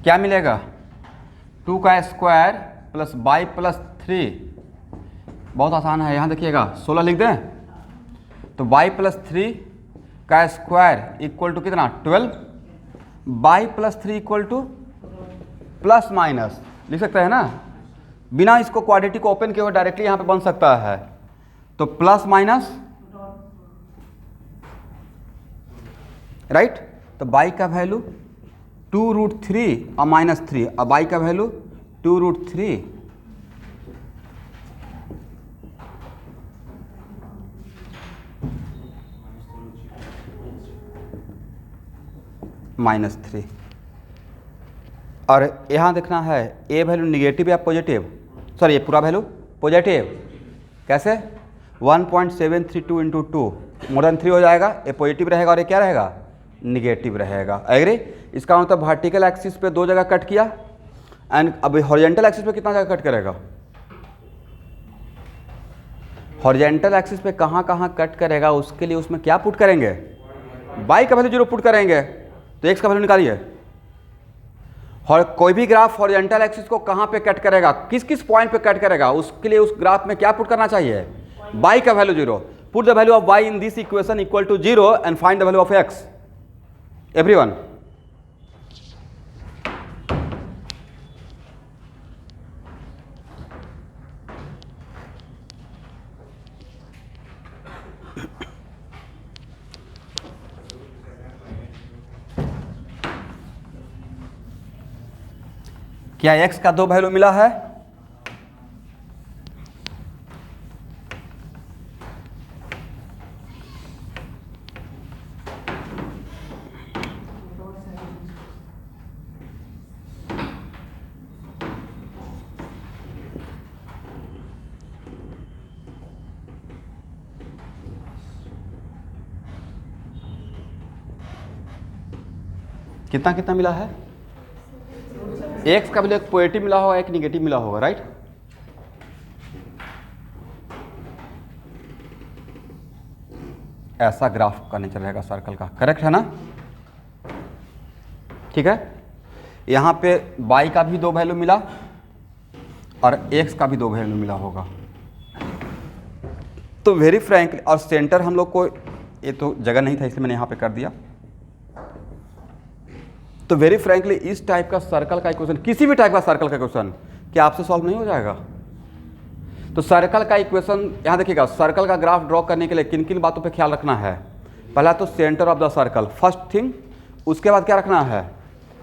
क्या मिलेगा 2 का स्क्वायर प्लस y प्लस 3, बहुत आसान है, यहाँ देखिएगा 16 लिख दें तो y प्लस 3 का स्क्वायर इक्वल टू कितना 12, y plus 3 equal two plus minus लिख सकते हैं ना, बिना इसको क्वाड्रेटिक ओपन किए हुए डायरेक्टली यहाँ पे बन सकता है। तो प्लस माइनस, राइट? तो y का वैल्यू 2√3 और -3, अब y का वैल्यू 2√3 -3। और यहाँ देखना है a वैल्यू निगेटिव या पॉजिटिव, सॉरी ये पूरा वैल्यू पॉजिटिव, कैसे 1.732 × 2 मोर देन 3 हो जाएगा, ये पॉजिटिव रहेगा और ये क्या रहेगा निगेटिव रहेगा, एग्री? इसका मतलब वर्टिकल एक्सिस पे 2 जगह कट किया, एंड अब हॉरिजॉन्टल एक्सिस पे कितना जगह कट करेगा? हॉरिजॉन्टल एक्सिस पे कहाँ कहाँ कट करेगा, उसके लिए उसमें क्या पुट करेंगे, y का वैल्यू 0 पुट करेंगे, तो x का वैल्यू निकालिए। और कोई भी ग्राफ हॉरिजॉन्टल एक्सिस को कहाँ पे कट करेगा, किस किस पॉइंट पे कट करेगा, उसके लिए उस ग्राफ में क्या पुट करना चाहिए, y का value 0। Put the value of y in this equation equal to 0 and find the value of x, everyone. क्या x का 2 वैल्यू मिला है? कितना कितना मिला है? एक्स का वैल्यू एक पॉजिटिव मिला होगा, एक निगेटिव मिला होगा, राइट। ऐसा ग्राफ का नेचर रहेगा सर्कल का, करेक्ट है ना। ठीक है, यहाँ पे y का भी 2 वैल्यू मिला और x का भी 2 वैल्यू मिला होगा। तो वेरी फ्रैंकली, और सेंटर हम लोग को, ये तो जगह नहीं था इसलिए मैंने यहाँ पे कर दिया। तो वेरी फ्रैंकली इस टाइप का सर्कल का इक्वेशन, किसी भी टाइप का सर्कल का इक्वेशन क्या आपसे सॉल्व नहीं हो जाएगा। तो सर्कल का इक्वेशन यहाँ देखिएगा, सर्कल का ग्राफ ड्रॉ करने के लिए किन किन बातों पे ख्याल रखना है। पहला तो centre of the circle, first thing. उसके बाद क्या रखना है,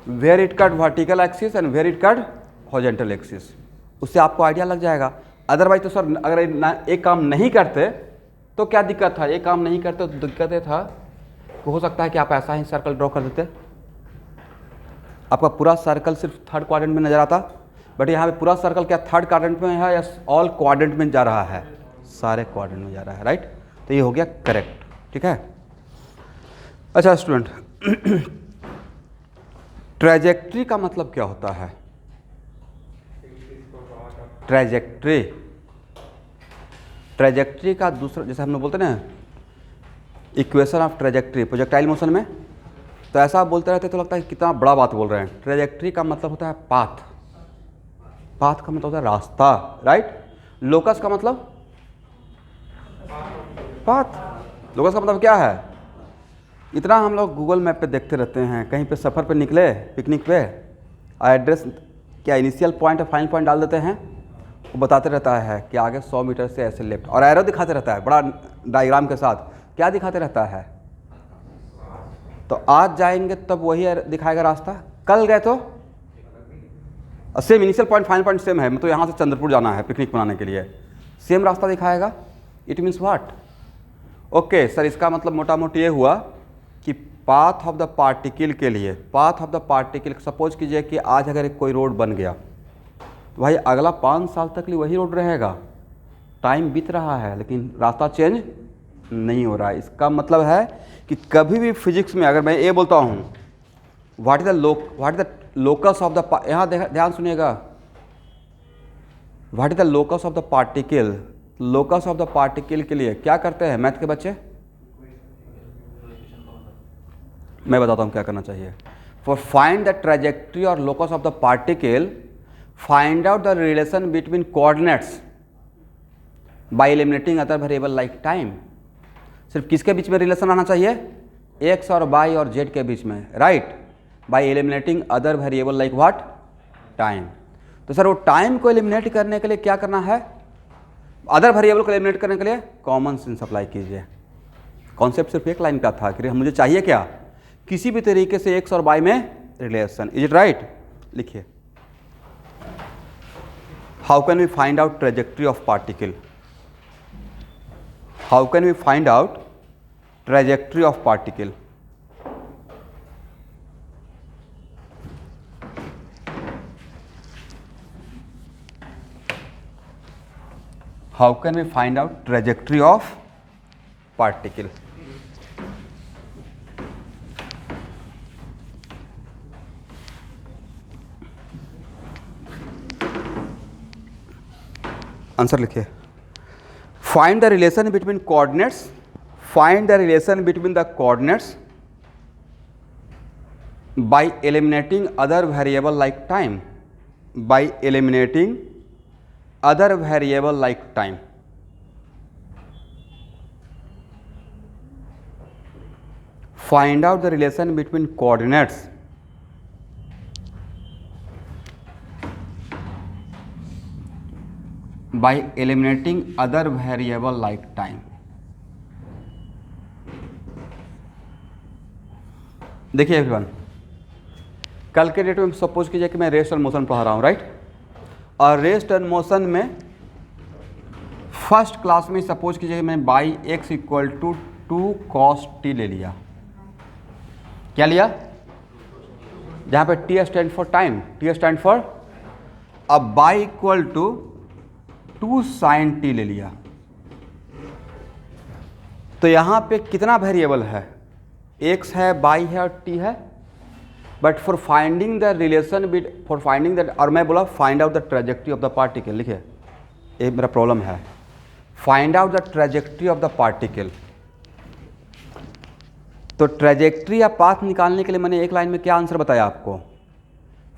where it cut vertical axis and where it cut horizontal axis. उससे आपको आइडिया लग जाएगा। अदरवाइज तो सर अगर एक काम नहीं करते तो क्या दिक्कत था, एक काम नहीं करते तो दिक्कत ये था कि हो सकता है कि आप ऐसा ही सर्कल ड्रॉ कर देते, आपका पूरा सर्कल सिर्फ थर्ड क्वाड्रेंट में नजर आता। बट यहाँ पे पूरा सर्कल क्या थर्ड क्वाड्रेंट में है या ऑल क्वाड्रेंट में जा रहा है, सारे क्वाड्रेंट में जा रहा है, राइट। तो ये हो गया करेक्ट, ठीक है। अच्छा स्टूडेंट, ट्रैजेक्टरी का मतलब क्या होता है। ट्रैजेक्टरी, ट्रैजेक्टरी का दूसरा, जैसे हम लोग बोलते हैं ना equation of trajectory projectile motion में, तो ऐसा आप बोलते रहते तो लगता है कितना बड़ा बात बोल रहे हैं। ट्रैजेक्टरी का मतलब होता है पाथ, पाथ का मतलब होता है रास्ता, राइट। लोकस का मतलब पाथ, लोकस का मतलब क्या है। इतना हम लोग गूगल मैप पे देखते रहते हैं, कहीं पे सफ़र पे निकले पिकनिक पे, एड्रेस क्या इनिशियल पॉइंट और फाइनल पॉइंट डाल देते हैं, वो बताते रहता है कि आगे 100 मीटर से ऐसे लेफ्ट, और एरो दिखाते रहता है बड़ा डायग्राम के साथ। क्या दिखाते रहता है, तो आज जाएंगे तब वही दिखाएगा रास्ता, कल गए तो same initial point final point same है, मतलब यहाँ से चंद्रपुर जाना है पिकनिक मनाने के लिए, सेम रास्ता दिखाएगा। It means what, okay sir इसका मतलब मोटा मोटी ये हुआ कि पाथ ऑफ द पार्टिकल के लिए, path of the particle, suppose कीजिए कि आज अगर कोई रोड बन गया तो भाई अगला 5 साल तक लिए वही रोड रहेगा। टाइम बीत रहा है लेकिन रास्ता चेंज नहीं हो रहा है। इसका मतलब है कि कभी भी फिजिक्स में अगर मैं ये बोलता हूँ what is the locus of the, यहाँ ध्यान सुनिएगा, what is the locus of the particle, locus of the particle के लिए क्या करते हैं मैथ के बच्चे, मैं बताता हूँ क्या करना चाहिए। फॉर फाइंड द ट्रैजेक्टरी और locus of the particle, find out the relation between coordinates by eliminating other variable like time. सिर्फ किसके बीच में रिलेशन आना चाहिए, एक्स और वाई और जेड के बीच में, right, bye eliminating other variable like what, time. तो सर वो टाइम को एलिमिनेट करने के लिए क्या करना है, अदर वेरिएबल को एलिमिनेट करने के लिए कॉमन सेंस अप्लाई कीजिए। कॉन्सेप्ट सिर्फ एक लाइन का था कि मुझे चाहिए क्या, किसी भी तरीके से एक्स और वाई में रिलेशन, इज इट राइट। लिखिए, how can we find out trajectory of particle, how can we find out trajectory of particle. How can we find out trajectory of particle? Answer लिखिए, find the relation between coordinates, find the relation between the coordinates by eliminating other variable like time, by eliminating other variable like time. Find out the relation between coordinates by eliminating other variable like time. देखिए everyone, कल के date में suppose कीजिए कि मैं rest और motion पढ़ा रहा हूँ, राइट, और रेस्ट एंड मोशन में फर्स्ट क्लास में सपोज कीजिए मैं by x equal to 2 cos t ले लिया, क्या लिया, जहाँ पे t stand for time, t stand for, अब y equal to 2 sin t ले लिया। तो यहाँ पे कितना वेरिएबल है, x है, बाई है और t है, but for finding the relation with for finding that, और मैं बोला find out the trajectory of the particle, लिखिए ये मेरा प्रॉब्लम है, find out the trajectory of the particle. तो ट्रेजेक्ट्री या पाथ निकालने के लिए मैंने एक लाइन में क्या आंसर बताया आपको,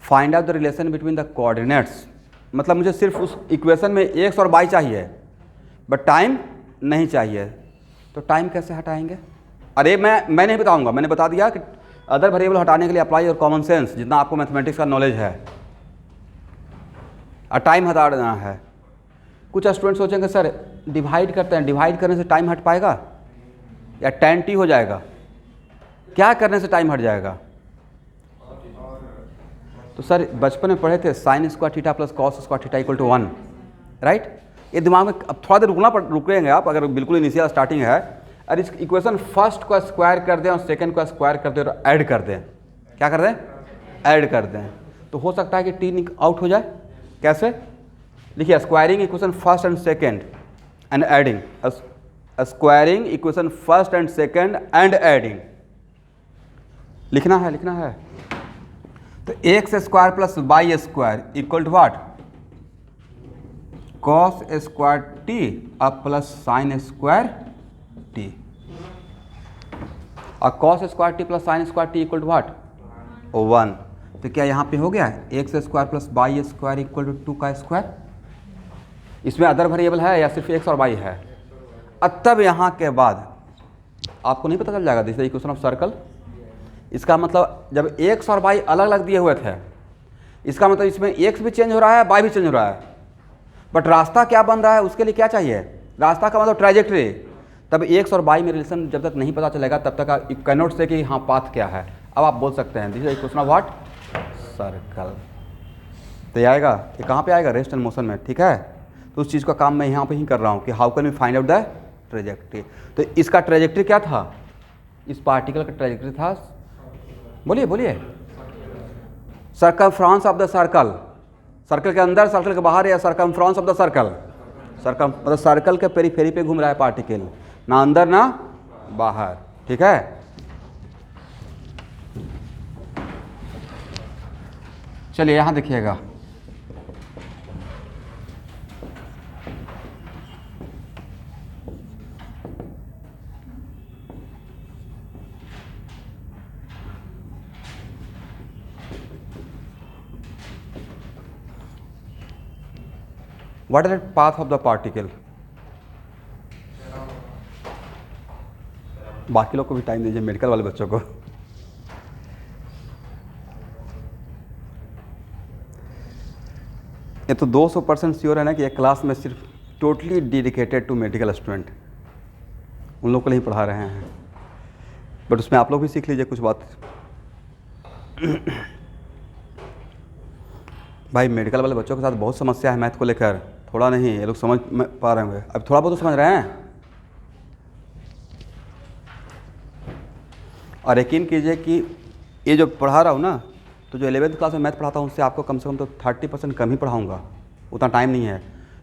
find out the relation between the coordinates. मतलब मुझे सिर्फ उस इक्वेशन में x और y चाहिए बट टाइम नहीं चाहिए, तो टाइम कैसे हटाएंगे? अरे मैं नहीं बताऊंगा, मैंने बता दिया कि अदर वेरिएबल हटाने के लिए अप्लाई और कॉमन सेंस, जितना आपको मैथमेटिक्स का नॉलेज है, और टाइम हटा देना है। कुछ स्टूडेंट सोचेंगे सर डिवाइड करते हैं, डिवाइड करने से टाइम हट पाएगा या tan t हो जाएगा, क्या करने से टाइम हट जाएगा? तो सर बचपन में पढ़े थे sine square theta plus cos square theta equal to 1, right? ये दिमाग में अब थोड़ा देर रुकेंगे आप, अगर बिल्कुल इनिशियल स्टार्टिंग है। और इस इक्वेशन फर्स्ट को स्क्वायर कर दें और सेकंड को स्क्वायर कर दें और ऐड कर दें, क्या कर दें? ऐड कर दें, तो हो सकता है कि टी आउट हो जाए। कैसे? लिखिए squaring equation first and second and adding, squaring equation first and second and adding, लिखना है। तो x square plus y square equal to what? Cos square t अब प्लस साइन स्क्वायर टी, और cos square t plus sine square t equal to what? 1। तो क्या यहाँ पे हो गया x square plus y square equal to 2 का square? इसमें अदर वेरिएबल है या सिर्फ एक्स और वाई है? अब तब यहाँ के बाद आपको नहीं पता चल जाएगा दिस इक्वेशन ऑफ सर्कल। इसका मतलब जब एक्स और वाई अलग अलग दिए हुए थे, इसका मतलब इसमें एक्स भी चेंज हो रहा है, वाई भी चेंज हो रहा है, बट रास्ता क्या बन रहा है उसके लिए क्या चाहिए? रास्ता का मतलब ट्रैजेक्टरी। तब एक्स और वाई में रिलेशन जब तक नहीं पता चलेगा तब तक यू कैन नॉट से कि हाँ पाथ क्या है। अब आप बोल सकते हैं this is equation of what? Circle. तो ये आएगा, ये कहाँ पे आएगा? रेस्ट एंड मोशन में, ठीक है? तो उस चीज़ का काम मैं यहाँ पे ही कर रहा हूँ कि how can we find out the trajectory. तो इसका ट्रैजेक्टरी क्या था? इस पार्टिकल का ट्रैजेक्टरी था, बोलिए circumference of the circle. Circle के अंदर, सर्कल के बाहर, या सर्कमफ्रेंस ऑफ द सर्कल? मतलब सर्कल के पेरीफेरी पे घूम रहा है पार्टिकल, ना अंदर ना बाहर, ठीक है? चलिए यहाँ देखिएगा, what is the path of the particle? बाकी लोग को भी टाइम दीजिए, मेडिकल वाले बच्चों को। ये तो 200% श्योर है ना कि एक क्लास में सिर्फ totally dedicated to medical student, उन लोग को नहीं पढ़ा रहे हैं, बट उसमें आप लोग भी सीख लीजिए कुछ बात। भाई मेडिकल वाले बच्चों के साथ बहुत समस्या है मैथ को लेकर, थोड़ा नहीं, ये लोग समझ पा रहे होंगे, अब थोड़ा बहुत तो समझ रहे हैं। और यकीन कीजिए कि ये जो पढ़ा रहा हूँ ना, तो जो 11th क्लास में मैथ पढ़ाता हूँ उससे आपको कम से कम तो 30% कम ही पढ़ाऊँगा, उतना टाइम नहीं है।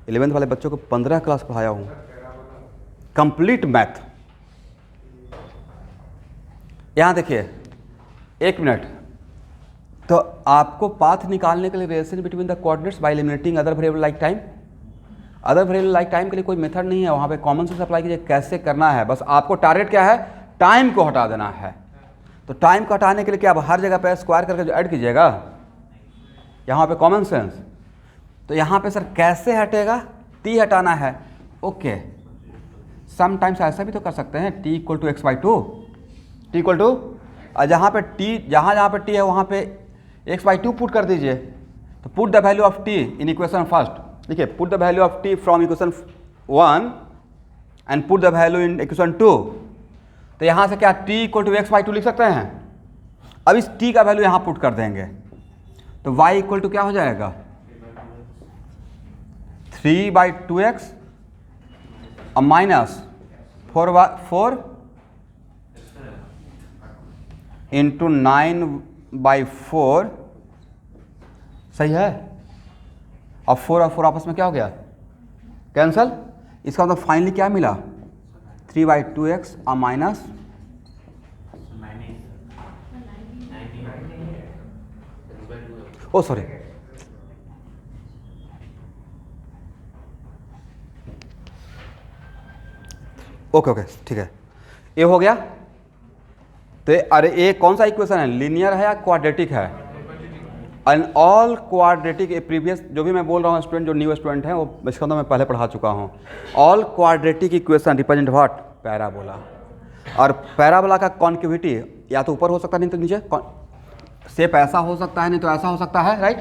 11th वाले बच्चों को 15 क्लास पढ़ाया हूँ कंप्लीट मैथ। यहाँ देखिए, एक मिनट, तो आपको पाथ निकालने के लिए relation between the coordinates by eliminating other variable like time. Other variable like time के लिए कोई मेथड नहीं है, वहाँ पे कॉमन सेंस अप्लाई कीजिए कैसे करना है। बस आपको टारगेट क्या है? टाइम को हटा देना है। तो टाइम को हटाने के लिए क्या आप हर जगह पे स्क्वायर करके जो ऐड कीजिएगा, यहाँ पे कॉमन सेंस। तो यहाँ पे सर कैसे हटेगा? टी हटाना है, ओके। समटाइम्स ऐसा भी तो कर सकते हैं, t equal to x by two, t equal to, और जहाँ पे टी, जहाँ पे टी है वहाँ पे एक्स बाई टू पुट कर दीजिए। तो put the value of t in equation first, देखिए put the value of t from equation 1 and put the value in equation 2। तो यहाँ से क्या t equal to x by two लिख सकते हैं। अब इस टी का वैल्यू यहाँ पुट कर देंगे, तो वाई इक्वल टू क्या हो जाएगा? 3/2x और माइनस 4 इंटू 9/4, सही है? और 4 और 4 आपस में क्या हो गया? कैंसल। इसका मतलब फाइनली क्या मिला? 3/2x और minus O sorry, okay okay ठीक है, ये हो गया। तो अरे ये कौन सा इक्वेशन है, लीनियर है या क्वाड्रेटिक है? एंड ऑल क्वाड्रेटिक, प्रीवियस जो भी मैं बोल रहा हूँ स्टूडेंट, जो न्यू स्टूडेंट हैं वो इसका तो मैं पहले पढ़ा चुका हूँ। All quadratic equation represent what? Parabola. और पैराबोला का कॉन्केविटी या तो ऊपर हो सकता है नहीं तो नीचे, शेप ऐसा हो सकता है नहीं तो ऐसा हो सकता है, राइट।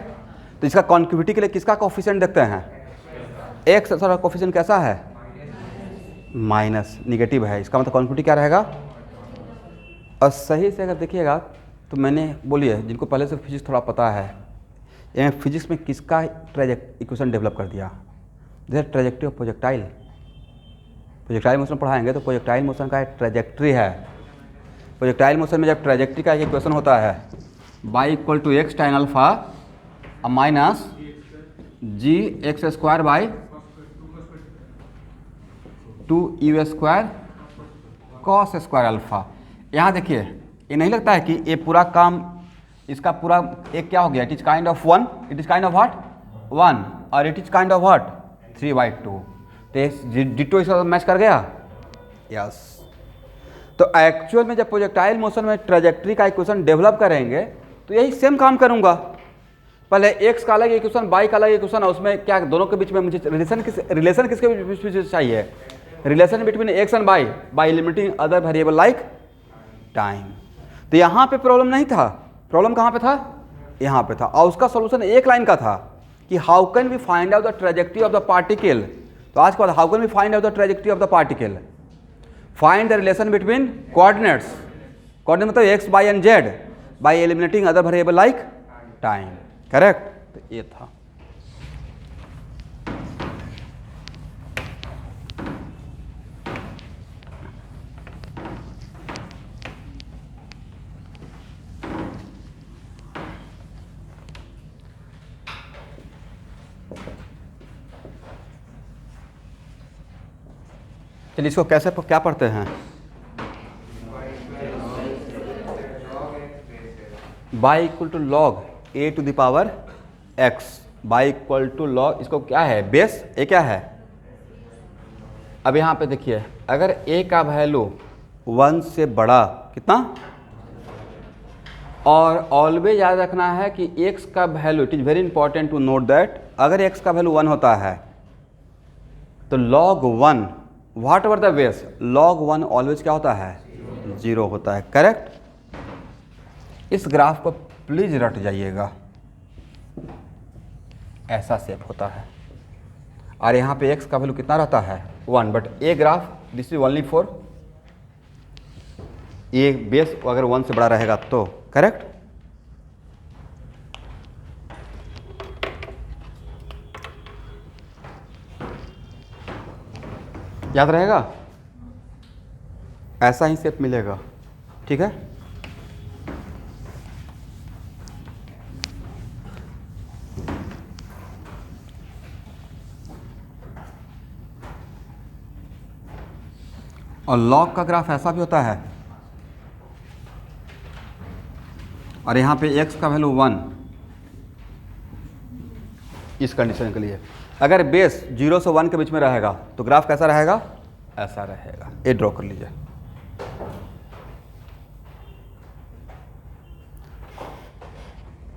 तो इसका कॉन्केविटी के लिए किसका कोफिशिएंट देखते हैं? एक्स सर कोफिशिएंट कैसा है? माइनस, निगेटिव है, इसका मतलब कॉन्केविटी क्या रहेगा? और सही से अगर देखिएगा तो मैंने बोलिए जिनको पहले से फिजिक्स थोड़ा पता है, ये फिजिक्स में किसका इक्वेशन डेवलप कर दिया? जैसे trajectory of projectile, projectile motion पढ़ाएंगे तो प्रोजेक्टाइल मोशन का एक ट्रेजेक्ट्री है। प्रोजेक्टाइल मोशन में जब ट्रेजेक्ट्री का एक इक्वेशन होता है y equal to x tan alpha minus g x square by 2u square cos square alpha. यहाँ देखिए ये नहीं लगता है कि ये पूरा काम इसका पूरा एक क्या हो गया? It is kind of 1, it is kind of what? 1, और it is kind of what? 3/2। तो डिटो इसका मैच कर गया, यस। तो एक्चुअल में जब प्रोजेक्टाइल मोशन में ट्रेजेक्ट्री का इक्वेशन डेवलप करेंगे तो यही सेम काम करूंगा। पहले एक्स का अलग इक्वेशन, बाई का अलग इक्वेशन, उसमें क्या दोनों के बीच में मुझे रिलेशन किसके बीच चाहिए? Relation between x and by by limiting other variable like time. तो यहाँ पे प्रॉब्लम नहीं था, प्रॉब्लम कहाँ पे था? यहाँ पे था। और उसका सॉल्यूशन एक लाइन का था कि how can we find out the trajectory of the particle. तो आज के बाद how can we find out the trajectory of the particle? Find the relation between coordinates, coordinate मतलब x y and z by eliminating other variable like time, correct. तो ये था। चलिए इसको कैसे क्या पढ़ते हैं? Y equal to log a to the power x, y equal to log, इसको क्या है? बेस। ए क्या है? अब यहाँ पे देखिए अगर ए का वैल्यू 1 से बड़ा कितना, और ऑलवेज याद रखना है कि एक्स का value, it is very important to note that, अगर एक्स का वैल्यू 1 होता है तो log 1 whatever the base, log 1 always क्या होता है? 0 होता है, करेक्ट। इस ग्राफ को प्लीज रट जाइएगा, ऐसा शेप होता है और यहाँ पे x का वैल्यू कितना रहता है? 1, but a graph this is only for ये बेस अगर 1 से बड़ा रहेगा तो, करेक्ट। याद रहेगा, ऐसा ही शेप मिलेगा, ठीक है। और लॉग का ग्राफ ऐसा भी होता है और यहाँ पे x का वैल्यू 1, इस कंडीशन के लिए अगर बेस 0 से 1 के बीच में रहेगा तो ग्राफ कैसा रहेगा? ऐसा रहेगा। ये ड्रॉ कर लीजिए।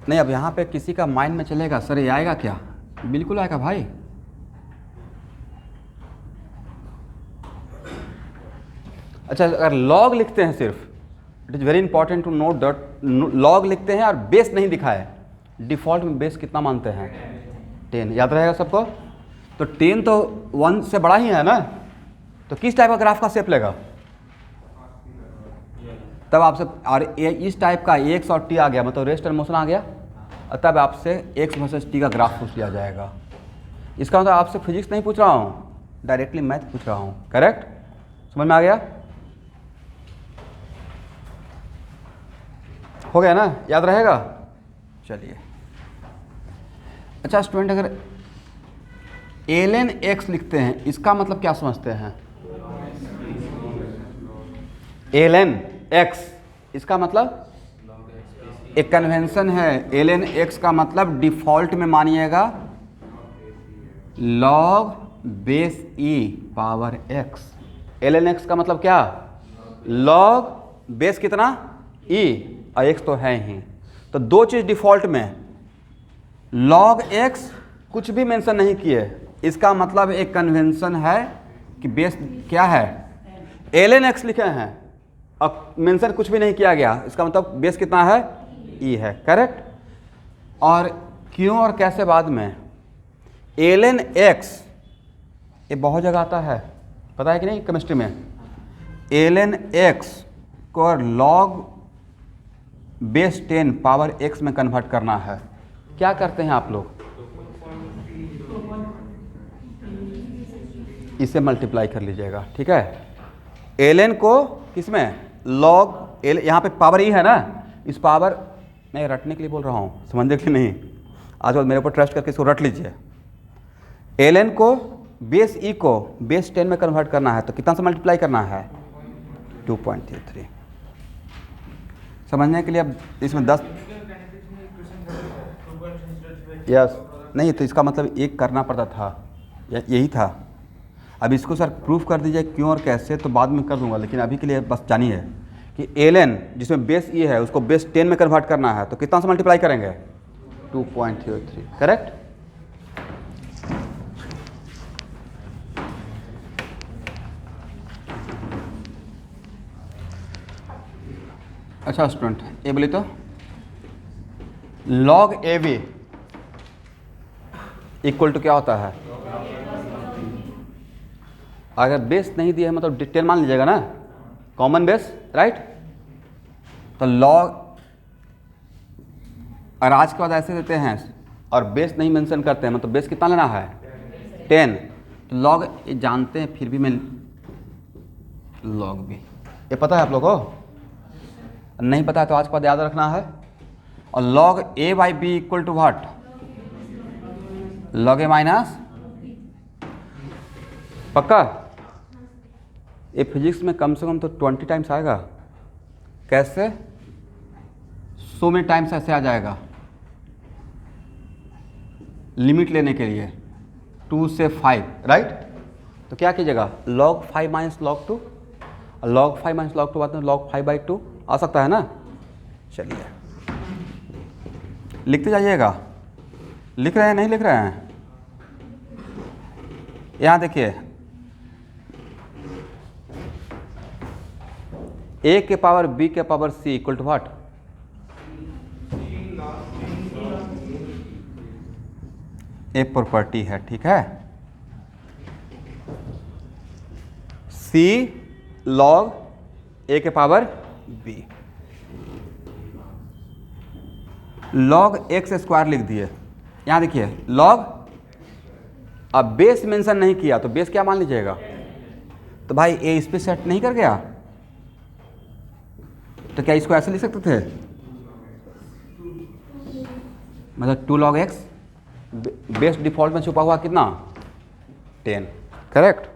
नहीं अब यहाँ पे किसी का माइंड में चलेगा सर ये आएगा क्या? बिल्कुल आएगा भाई। अच्छा अगर लॉग लिखते हैं सिर्फ, it is very important to note that log लिखते हैं और बेस नहीं दिखाए, डिफ़ॉल्ट में बेस कितना मानते हैं? 10। याद रहेगा सबको। तो 10 तो 1 से बड़ा ही है ना, तो किस टाइप का ग्राफ का शेप लेगा? तब आपसे और इस टाइप का एक्स और टी आ गया, मतलब रेस्ट एंड मोशन आ गया, और तब आपसे एक्स वर्सेस टी का ग्राफ पूछ लिया जाएगा। इसका मतलब आपसे फिजिक्स नहीं पूछ रहा हूँ, डायरेक्टली मैथ पूछ रहा हूँ, करेक्ट। समझ में आ गया? हो गया ना, याद रहेगा। चलिए अच्छा स्टूडेंट, अगर ln x लिखते हैं इसका मतलब क्या समझते हैं? ln x इसका मतलब एक कन्वेंशन है ln x का मतलब डिफॉल्ट में मानिएगा log base e power x। ln x का मतलब क्या? log बेस कितना? e, और x तो है ही। तो दो चीज़ डिफॉल्ट में, log x कुछ भी मेंशन नहीं किए, इसका मतलब एक कन्वेंशन है कि बेस क्या है? ln x लिखे हैं और मेंशन कुछ भी नहीं किया गया, इसका मतलब बेस कितना है? e है। करेक्ट। और क्यों और कैसे बाद में। ln x ये बहुत जगह आता है, पता है कि नहीं केमिस्ट्री में। ln x को log बेस 10 पावर x में कन्वर्ट करना है। क्या करते हैं आप लोग? इसे मल्टीप्लाई कर लीजिएगा, ठीक है। ln को किसमें? log l, यहाँ पे पावर ई है ना, इस पावर मैं रटने के लिए बोल रहा हूँ, समझने के लिए नहीं। आज बाद मेरे ऊपर ट्रस्ट करके इसको रट लीजिए। ln को बेस ई को बेस 10 में कन्वर्ट करना है, तो कितना से मल्टीप्लाई करना है? 2.33। समझने के लिए अब इसमें 10 यस नहीं, तो इसका मतलब एक करना पड़ता था, यही था। अब इसको सर प्रूफ कर दीजिए क्यों और कैसे, तो बाद में कर दूंगा, लेकिन अभी के लिए बस जानिए कि ln जिसमें बेस ये है उसको बेस 10 में कन्वर्ट करना है, तो कितना से मल्टीप्लाई करेंगे? 2.03। करेक्ट। अच्छा स्टूडेंट, ये बोलिए तो log AB इक्वल टू क्या होता है? अगर बेस नहीं दिया है मतलब 10 मान लीजिएगा ना, कॉमन बेस, राइट। तो log, और आज के बाद ऐसे देते हैं और बेस नहीं मेंशन करते हैं, मतलब बेस कितना लेना है? 10। तो log ये जानते हैं, फिर भी मैं log B, ये पता है आप लोगों को? नहीं पता है तो आज के बाद याद रखना है। और log A by B equal to what? log A minus, पक्का? ये फिजिक्स में कम से कम तो 20 टाइम्स आएगा। कैसे? 100 में टाइम्स ऐसे आ जाएगा लिमिट लेने के लिए, 2 से 5, राइट। तो क्या कीजिएगा? log 5 minus log 2, log 5 minus log 2 बाद में log 5 बाई 2 आ सकता है ना। चलिए लिखते जाइएगा। लिख रहे हैं नहीं लिख रहे हैं? यहाँ देखिए, a के पावर b के power c equal to what? एक प्रॉपर्टी है, ठीक है। c log a के power b, log x square लिख दिए। यहाँ देखिए log, अब बेस मेंशन नहीं किया तो बेस क्या मान लीजिएगा? तो भाई a इस पे सेट नहीं कर गया, तो क्या इसको ऐसे लिख सकते थे? मतलब 2 log x, बेस डिफॉल्ट में छुपा हुआ कितना? 10। करेक्ट।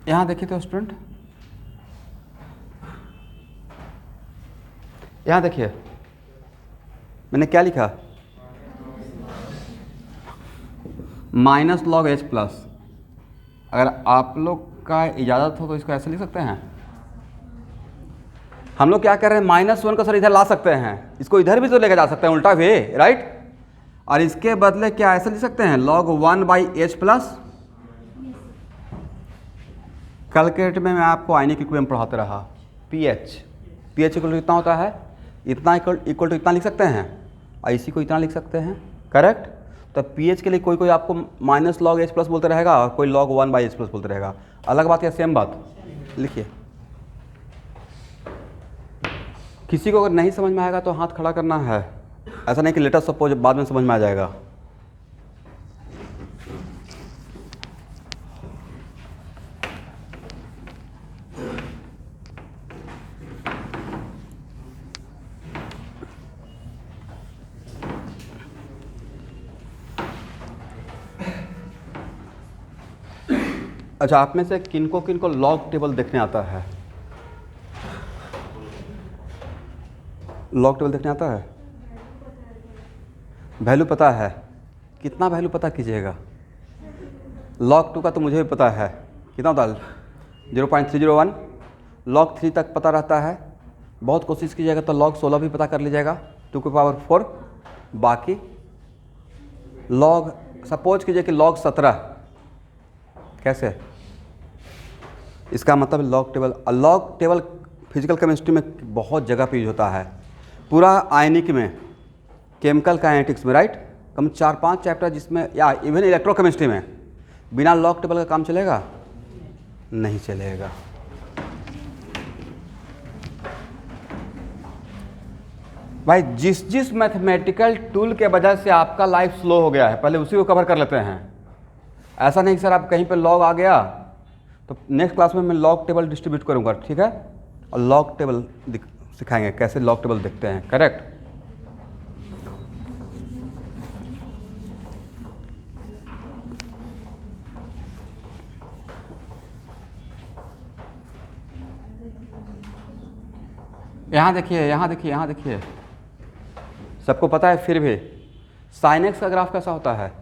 यहाँ देखिए तो स्टूडेंट, यहाँ देखिए मैंने क्या लिखा? Minus log H plus. अगर आप लोग का इजाज़त हो तो इसको ऐसे लिख सकते हैं। हम लोग क्या कर रहे हैं? -1 को सर इधर ला सकते हैं, इसको इधर भी तो लेकर जा सकते हैं, उल्टा भी, राइट। और इसके बदले क्या ऐसे लिख सकते हैं? log 1 by H plus. कल के डेट में मैं आपको आयनिक इक्विलिब्रियम पढ़ाते रहा, पीएच इक्वल टू कितना होता है? इतना इक्वल टू इतना लिख सकते हैं, और इसी को इतना लिख सकते हैं। करेक्ट। तो पीएच के लिए कोई कोई आपको माइनस लॉग एच प्लस बोलते रहेगा और कोई log 1 बाई एच प्लस बोलते रहेगा। अलग बात या सेम बात? लिखिए। किसी को अगर नहीं समझ में आएगा तो हाथ खड़ा करना है, ऐसा नहीं कि लेटर सपोज बाद में समझ में आ जाएगा। अच्छा, आप में से किनको लॉग टेबल देखने आता है? लॉग टेबल देखने आता है? वैल्यू पता है? कितना वैल्यू पता कीजिएगा? लॉग 2 का तो मुझे भी पता है, कितना होता है? 0.301। लॉग 3 तक पता रहता है। बहुत कोशिश कीजिएगा तो लॉग 16 भी पता कर लीजिएगा, 2 की पावर 4। बाकी लॉग, सपोज कीजिए कि लॉग 17, कैसे? इसका मतलब लॉग टेबल फिजिकल केमिस्ट्री में बहुत जगह पे यूज होता है, पूरा आयनिक में, केमिकल काइनेटिक्स में, राइट। कम 4-5 चैप्टर जिसमें, या इवन इलेक्ट्रोकेमिस्ट्री में बिना लॉग टेबल का काम चलेगा? नहीं चलेगा। भाई जिस मैथमेटिकल टूल के वजह से आपका लाइफ स्लो हो गया है, पहले उसी को कवर कर लेते हैं। ऐसा नहीं कि सर आप कहीं पे लॉग आ गया तो नेक्स्ट क्लास में मैं लॉग टेबल डिस्ट्रीब्यूट करूंगा, ठीक है, और लॉग टेबल सिखाएंगे कैसे लॉग टेबल देखते हैं, करेक्ट। यहाँ देखिए, यहाँ देखिए, यहाँ देखिए, सबको पता है फिर भी sin x का ग्राफ कैसा होता है?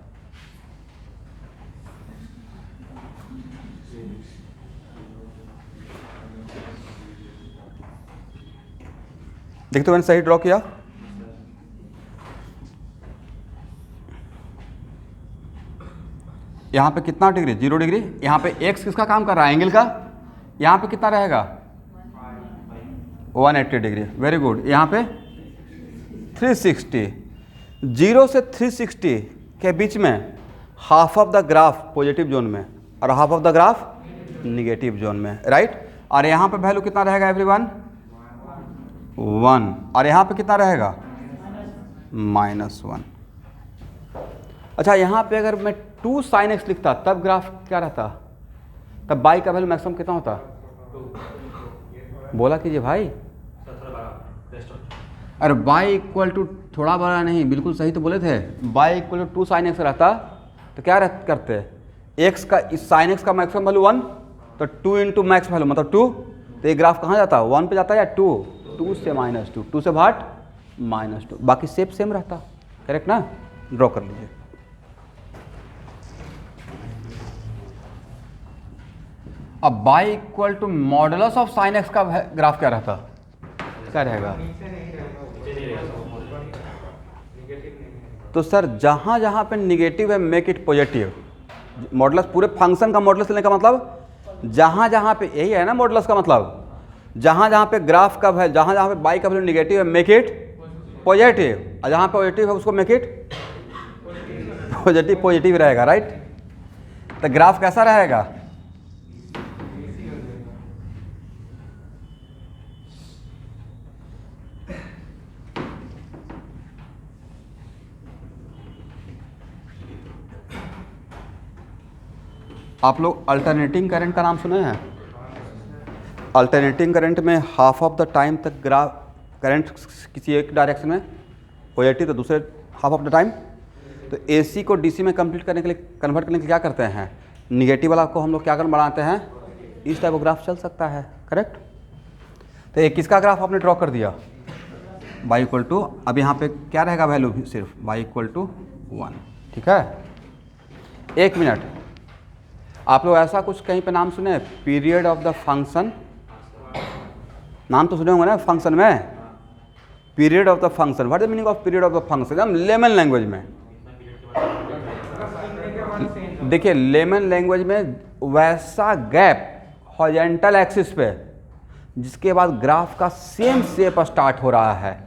देखते हो मैंने सही ड्रॉ किया? यहाँ पे कितना डिग्री? 0 डिग्री। यहाँ पे x किसका काम कर रहा है? एंगल का। यहाँ पे कितना रहेगा? 180 डिग्री। Very good. यहाँ पे 360। 0 से 360 के बीच में half of the graph positive zone में और half of the graph negative zone में, राइट। और यहाँ पे वैल्यू कितना रहेगा एवरीवन? 1। और यहाँ पे कितना रहेगा? -1। अच्छा, यहाँ पे अगर मैं 2 sin x लिखता तब ग्राफ क्या रहता? तब बाई का वैल्यू मैक्सिमम कितना होता? बोला कीजिए भाई। अरे बाई इक्वल टू, थोड़ा बड़ा नहीं, बिल्कुल सही तो बोले थे। Y equal to 2 sin x रहता तो क्या करते? x का, इस sin x का मैक्सिमम वैल्यू 1, तो 2 इंटू मैक्स वैल्यू मतलब 2। तो ये ग्राफ कहाँ जाता? 1 पे जाता है या 2? 2 से -2, 2 से भाट -2। बाकी शेप सेम रहता, करेक्ट ना? ड्रॉ कर लीजिए। अब y equal to modulus of sine x का ग्राफ क्या रहता? क्या रहेगा? तो सर जहाँ जहाँ पे निगेटिव है मेक इट पॉजिटिव। मॉडुलस, पूरे फंक्शन का मॉडुलस लेने का मतलब जहाँ जहाँ पे, यही है ना मॉडुलस का मतलब, जहाँ जहाँ पे ग्राफ का है, जहाँ जहाँ पे बाई का वैल्यू निगेटिव है मेक इट पॉजिटिव, और जहाँ पे पॉजिटिव है उसको मेक इट पॉजिटिव रहेगा, राइट। तो ग्राफ कैसा रहेगा? आप लोग अल्टरनेटिंग करंट का नाम सुने हैं? अल्टरनेटिंग करंट में हाफ ऑफ द टाइम तक ग्राफ करंट किसी एक डायरेक्शन में पॉजिटिव, तो दूसरे हाफ ऑफ द टाइम। तो एसी को डीसी में कन्वर्ट करने के लिए क्या करते हैं? निगेटिव वाला को हम लोग क्या कर बढ़ाते हैं? इस टाइप का ग्राफ चल सकता है, करेक्ट। तो एक किसका ग्राफ आपने ड्रॉ कर दिया? बाई इक्वल टू, अब यहाँ पे क्या रहेगा वैल्यू? सिर्फ बाई इक्वल टू 1, ठीक है। 1 मिनट, आप लोग ऐसा कुछ कहीं पे नाम सुने? पीरियड ऑफ द फंक्शन, नाम तो सुने होंगे ना फंक्शन में? Period of the function, what is the meaning of period of the function? एकदम लेमन लैंग्वेज में देखिए, लेमन लैंग्वेज में वैसा गैप हॉरिजॉन्टल एक्सिस पे जिसके बाद ग्राफ का सेम शेप स्टार्ट हो रहा है,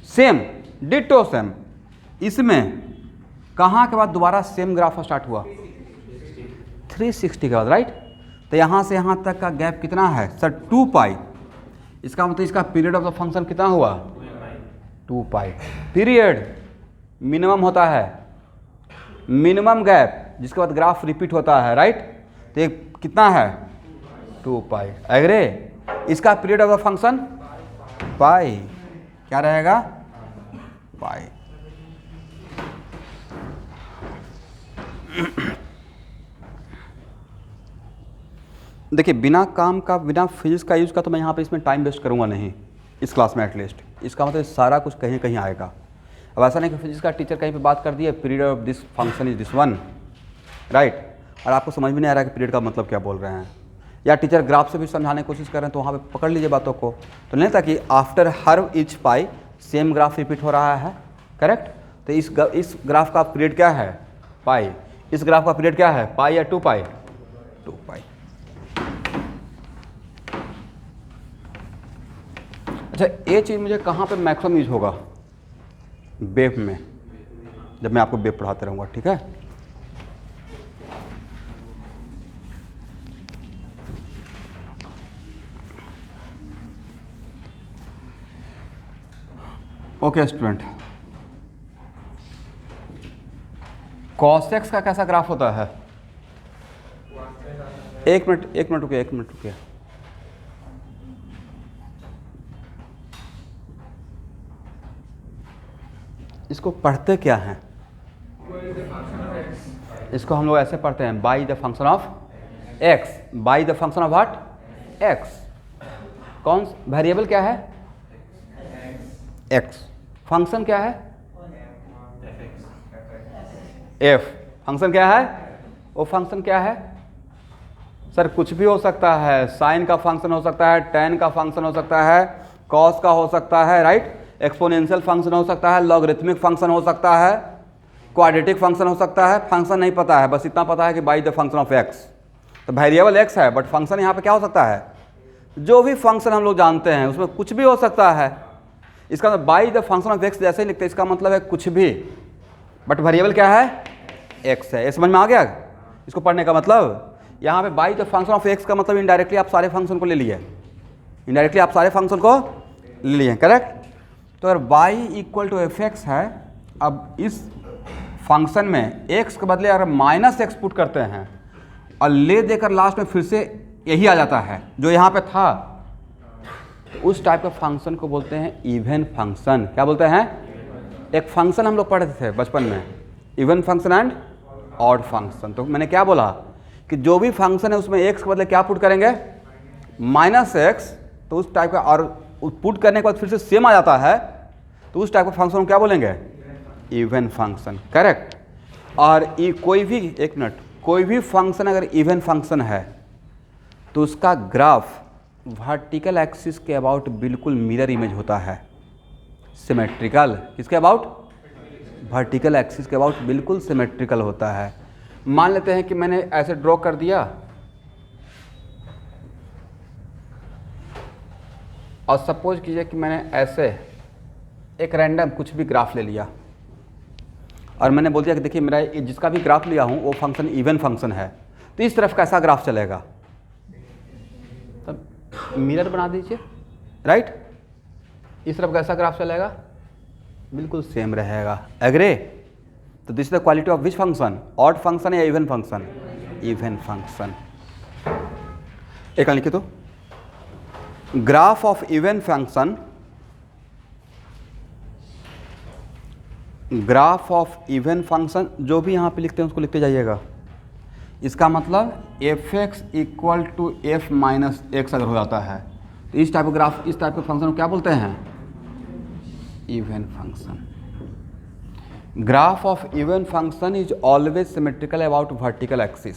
सेम डिटो सेम। इसमें कहाँ के बाद दोबारा सेम ग्राफ स्टार्ट हुआ? 360 के बाद, राइट। तो यहाँ से यहाँ तक का गैप कितना है सर? 2 पाई। इसका मतलब इसका पीरियड ऑफ द फंक्शन कितना हुआ? 2 पाई। पीरियड मिनिमम होता है, मिनिमम गैप जिसके बाद ग्राफ रिपीट होता है, राइट। तो ये कितना है? 2 पाई। एग्री? इसका पीरियड ऑफ द फंक्शन पाई, क्या रहेगा? पाई। देखिए बिना काम का, बिना फिजिक्स का यूज़ का तो मैं यहाँ पे इसमें टाइम वेस्ट करूँगा नहीं इस क्लास में एटलीस्ट। इसका मतलब सारा कुछ कहीं कहीं आएगा। अब ऐसा नहीं कि फिजिक्स का टीचर कहीं पे बात कर दिया period of this function is this one, right, और आपको समझ में नहीं आ रहा है कि पीरियड का मतलब क्या बोल रहे हैं, या टीचर ग्राफ से भी समझाने की कोशिश कर रहे हैं तो वहाँ पे पकड़ लीजिए बातों को। तो नहीं था कि आफ्टर हर ईच पाई सेम ग्राफ रिपीट हो रहा है, करेक्ट। तो इस ग्राफ का पीरियड क्या है, पाई। इस ग्राफ का पीरियड क्या है, पाई या 2 पाई, 2 पाई। अच्छा, ये चीज़ मुझे कहाँ पे मैक्सिमम यूज होगा, वेव में, जब मैं आपको वेव पढ़ाते रहूँगा, ठीक है। ओके स्टूडेंट, कॉस एक्स का कैसा ग्राफ होता है? एक मिनट रुकिए। इसको पढ़ते क्या हैं? इसको हम लोग ऐसे पढ़ते हैं, by the function of x. By the function of what, x. कौन वेरिएबल क्या है, एक्स। फंक्शन क्या है, एफ। फंक्शन क्या है, वो फंक्शन क्या है सर? कुछ भी हो सकता है, साइन का फंक्शन हो सकता है, टेन का फंक्शन हो सकता है, कॉस का हो सकता है, राइट, एक्सपोनेंशियल फंक्शन हो सकता है, लॉगरिथमिक फंक्शन हो सकता है, क्वाड्रेटिक फंक्शन हो सकता है। फंक्शन नहीं पता है, बस इतना पता है कि by the function of x. तो वेरिएबल एक्स है, बट फंक्शन यहाँ पे क्या हो सकता है, जो भी फंक्शन हम लोग जानते हैं उसमें कुछ भी हो सकता है। इसका मतलब by the function of x जैसे ही लिखते हैं, इसका मतलब है कुछ भी, बट वेरिएबल क्या है, एक्स है। समझ में आ गया इसको पढ़ने का मतलब? यहाँ पे by the function of x का मतलब इनडायरेक्टली आप सारे फंक्शन को ले लिए, इनडायरेक्टली आप सारे फंक्शन को ले लिए, करेक्ट। तो अगर y equal to f x है, अब इस फंक्शन में x के बदले अगर माइनस एक्स पुट करते हैं और ले देकर लास्ट में फिर से यही आ जाता है जो यहाँ पे था, तो उस टाइप का फंक्शन को बोलते हैं इवन फंक्शन। क्या बोलते हैं? एक फंक्शन हम लोग पढ़ते थे बचपन में, even function and odd function. तो मैंने क्या बोला कि जो भी फंक्शन है उसमें x के बदले क्या पुट करेंगे, माइनस एक्स। तो उस टाइप का, और पुट करने के बाद फिर से सेम आ जाता है, तो उस टाइप का फंक्शन को क्या बोलेंगे, इवन फंक्शन, करेक्ट। और कोई भी, एक मिनट, कोई भी फंक्शन अगर इवन फंक्शन है तो उसका ग्राफ वर्टिकल एक्सिस के अबाउट बिल्कुल मिरर इमेज होता है, सिमेट्रिकल। किसके अबाउट? वर्टिकल एक्सिस के अबाउट बिल्कुल सिमेट्रिकल होता है। मान लेते हैं कि मैंने ऐसे ड्रॉ कर दिया और सपोज कीजिए कि मैंने ऐसे एक रैंडम कुछ भी ग्राफ ले लिया और मैंने बोल दिया कि देखिए मेरा जिसका भी ग्राफ लिया हूँ वो फंक्शन इवन फंक्शन है, तो इस तरफ कैसा ग्राफ चलेगा, तब मिरर बना दीजिए, राइट। इस तरफ कैसा ग्राफ चलेगा, बिल्कुल सेम रहेगा, एग्री। तो this is the quality of which function, odd function या इवन फंक्शन, इवन फंक्शन। एक लिखिए तो, graph of even function, graph of even function, जो भी यहाँ पे लिखते हैं उसको लिखते जाइएगा। इसका मतलब f x equal to f minus x अगर हो जाता है तो इस टाइप का ग्राफ, इस टाइप के फंक्शन को क्या बोलते हैं, even function. Graph of even function is always symmetrical about vertical axis,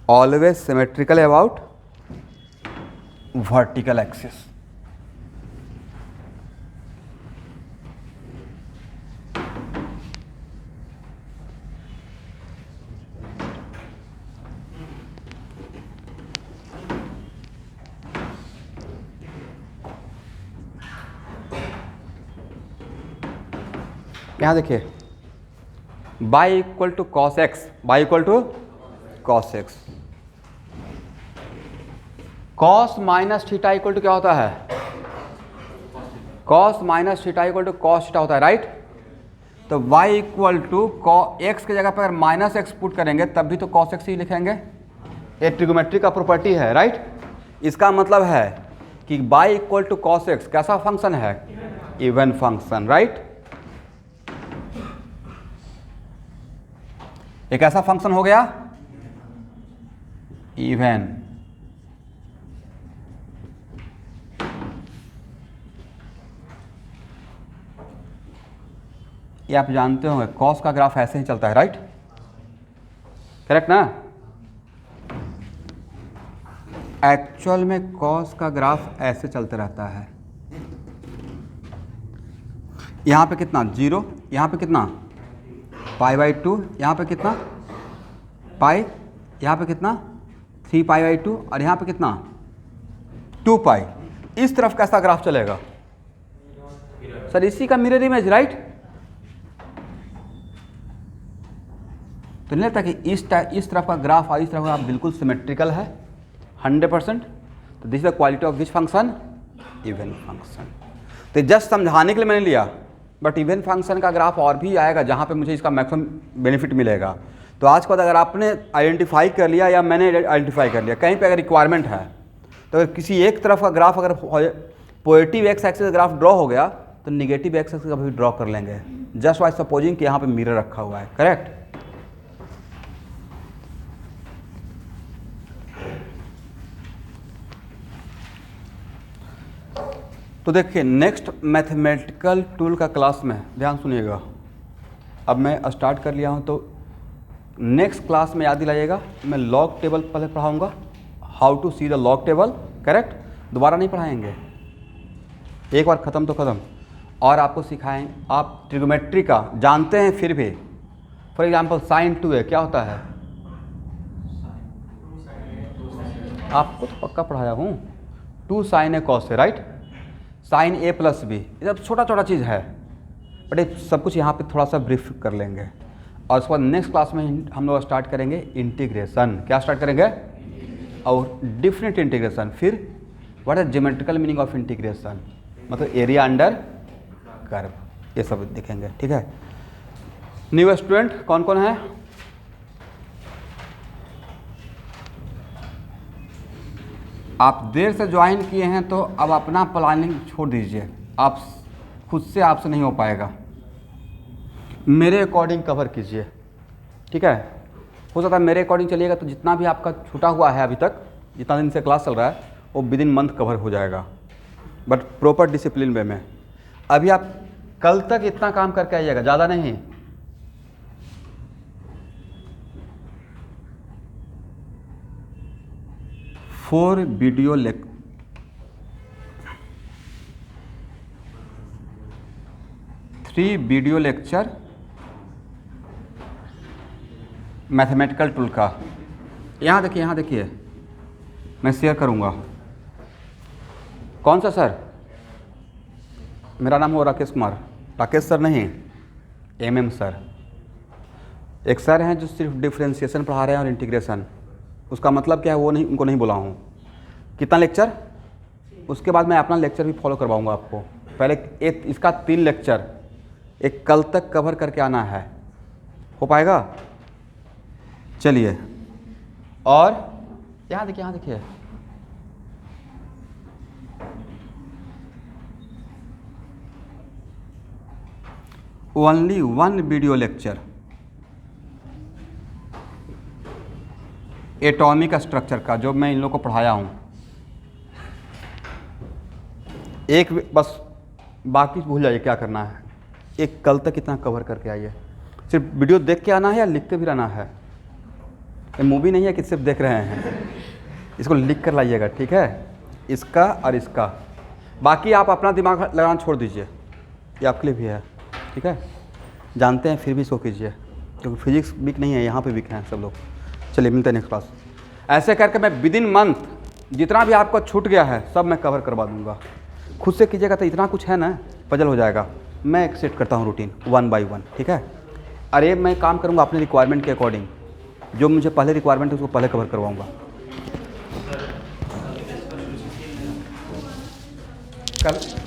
always symmetrical about vertical axis. यहाँ देखिए, y equal to cos x, y equal to cos x, cos minus theta equal to क्या होता है, cos minus theta equal to cos theta होता है, right. तो y equal to x की जगह पर अगर माइनस एक्स पुट करेंगे तब भी तो कॉस एक्स ही लिखेंगे, ये ट्रिगोमेट्री का प्रॉपर्टी है, राइट। इसका मतलब है कि y equal to cos x कैसा फंक्शन है, इवन फंक्शन, राइट। एक ऐसा फंक्शन हो गया इवन। ये आप जानते होंगे कॉस का ग्राफ ऐसे ही चलता है, राइट? करेक्ट ना? एक्चुअल में कॉस का ग्राफ ऐसे चलते रहता है। यहाँ पे कितना 0, यहाँ पे कितना π/2, यहाँ पे कितना पाई, यहाँ पे कितना 3π/2 और यहाँ पे कितना 2π। इस तरफ कैसा ग्राफ चलेगा सर? इसी का मिरर इमेज, राइट? तो नहीं लगता कि इस तरफ का ग्राफ और इस तरफ का बिल्कुल सिमेट्रिकल है 100%? तो this is the quality of which function? Even function. तो जस्ट समझाने के लिए मैंने लिया, बट इवन फंक्शन का ग्राफ और भी आएगा जहाँ पे मुझे इसका मैक्सिमम बेनिफिट मिलेगा। तो आज के बाद अगर आपने आइडेंटिफाई कर लिया या मैंने आइडेंटिफाई कर लिया, कहीं पे अगर रिक्वायरमेंट है, तो अगर किसी एक तरफ का ग्राफ अगर positive x axis graph draw हो गया तो निगेटिव एक्स एक्सिस का भी ड्रॉ कर लेंगे, जस्ट बाय सपोजिंग कि यहाँ पे मिरर रखा हुआ है। करेक्ट? तो देखिए नेक्स्ट मैथमेटिकल टूल का क्लास में ध्यान सुनिएगा। अब मैं स्टार्ट कर लिया हूँ, तो नेक्स्ट क्लास में याद दिलाइएगा, मैं लॉग टेबल पहले पढ़ाऊँगा, how to see the log table. Correct? दोबारा नहीं पढ़ाएंगे, एक बार ख़त्म तो ख़त्म। और आपको सिखाएंगे, आप ट्रिग्नोमेट्री का जानते हैं फिर भी, फॉर एग्जांपल साइन 2 है, क्या होता है? आपको तो पक्का पढ़ाया हूँ, 2 sin A cos A, right? Sine A + B, ये सब छोटा छोटा चीज़ है, बट ये सब कुछ यहाँ पे थोड़ा सा ब्रीफ कर लेंगे। और उसके बाद नेक्स्ट क्लास में हम लोग स्टार्ट करेंगे इंटीग्रेशन। क्या स्टार्ट करेंगे? और डिफरेंट इंटीग्रेशन। फिर what is geometrical meaning of integration, मतलब एरिया अंडर कर्व, ये सब देखेंगे। ठीक है? न्यू स्टूडेंट कौन कौन है? आप देर से ज्वाइन किए हैं तो अब अपना प्लानिंग छोड़ दीजिए, आप खुद से आपसे नहीं हो पाएगा, मेरे अकॉर्डिंग कवर कीजिए। ठीक है? हो सकता है मेरे अकॉर्डिंग चलिएगा तो जितना भी आपका छूटा हुआ है अभी तक, जितना दिन से क्लास चल रहा है, वो विद इन मंथ कवर हो जाएगा, बट प्रॉपर डिसिप्लिन वे में। अभी आप कल तक इतना काम करके आइएगा, ज़्यादा नहीं। Three video lecture mathematical tool का। यहाँ देखिए, यहाँ देखिए, मैं शेयर करूँगा। कौन सा सर? मेरा नाम हो राकेश कुमार। राकेश सर नहीं, MM सर। एक सर हैं जो सिर्फ डिफरेंशिएशन पढ़ा रहे हैं और इंटीग्रेशन। उसका मतलब क्या है वो नहीं, उनको नहीं बोला हूँ। कितना लेक्चर? उसके बाद मैं अपना लेक्चर भी फॉलो करवाऊँगा आपको। पहले एक इसका 3 लेक्चर एक कल तक कवर करके आना है, हो पाएगा? चलिए, और यहाँ देखिए, यहाँ देखिए, only 1 video lecture atomic structure का, जो मैं इन लोगों को पढ़ाया हूँ। एक बस, बाकी भूल जाइए क्या करना है। एक कल तक इतना कवर करके आइए। सिर्फ वीडियो देख के आना है या लिख के भी रहना है? ये मूवी नहीं है कि सिर्फ देख रहे हैं, इसको लिख कर लाइएगा। ठीक है? इसका और इसका, बाकी आप अपना दिमाग लगाना छोड़ दीजिए, ये आपके लिए भी है। ठीक है? जानते हैं फिर भी इसको कीजिए, क्योंकि फिजिक्स वीक नहीं है, यहाँ पे वीक हैं सब लोग। चलिए मिलते हैं नेक्स्ट क्लास। ऐसे करके मैं विद इन मंथ जितना भी आपका छूट गया है सब मैं कवर करवा दूंगा। खुद से कीजिएगा तो इतना कुछ है ना, पजल हो जाएगा। मैं एक सेट करता हूँ रूटीन 1 by 1। ठीक है? अरे मैं काम करूँगा अपने रिक्वायरमेंट के अकॉर्डिंग, जो मुझे पहले रिक्वायरमेंट है उसको पहले कवर करवाऊँगा। कल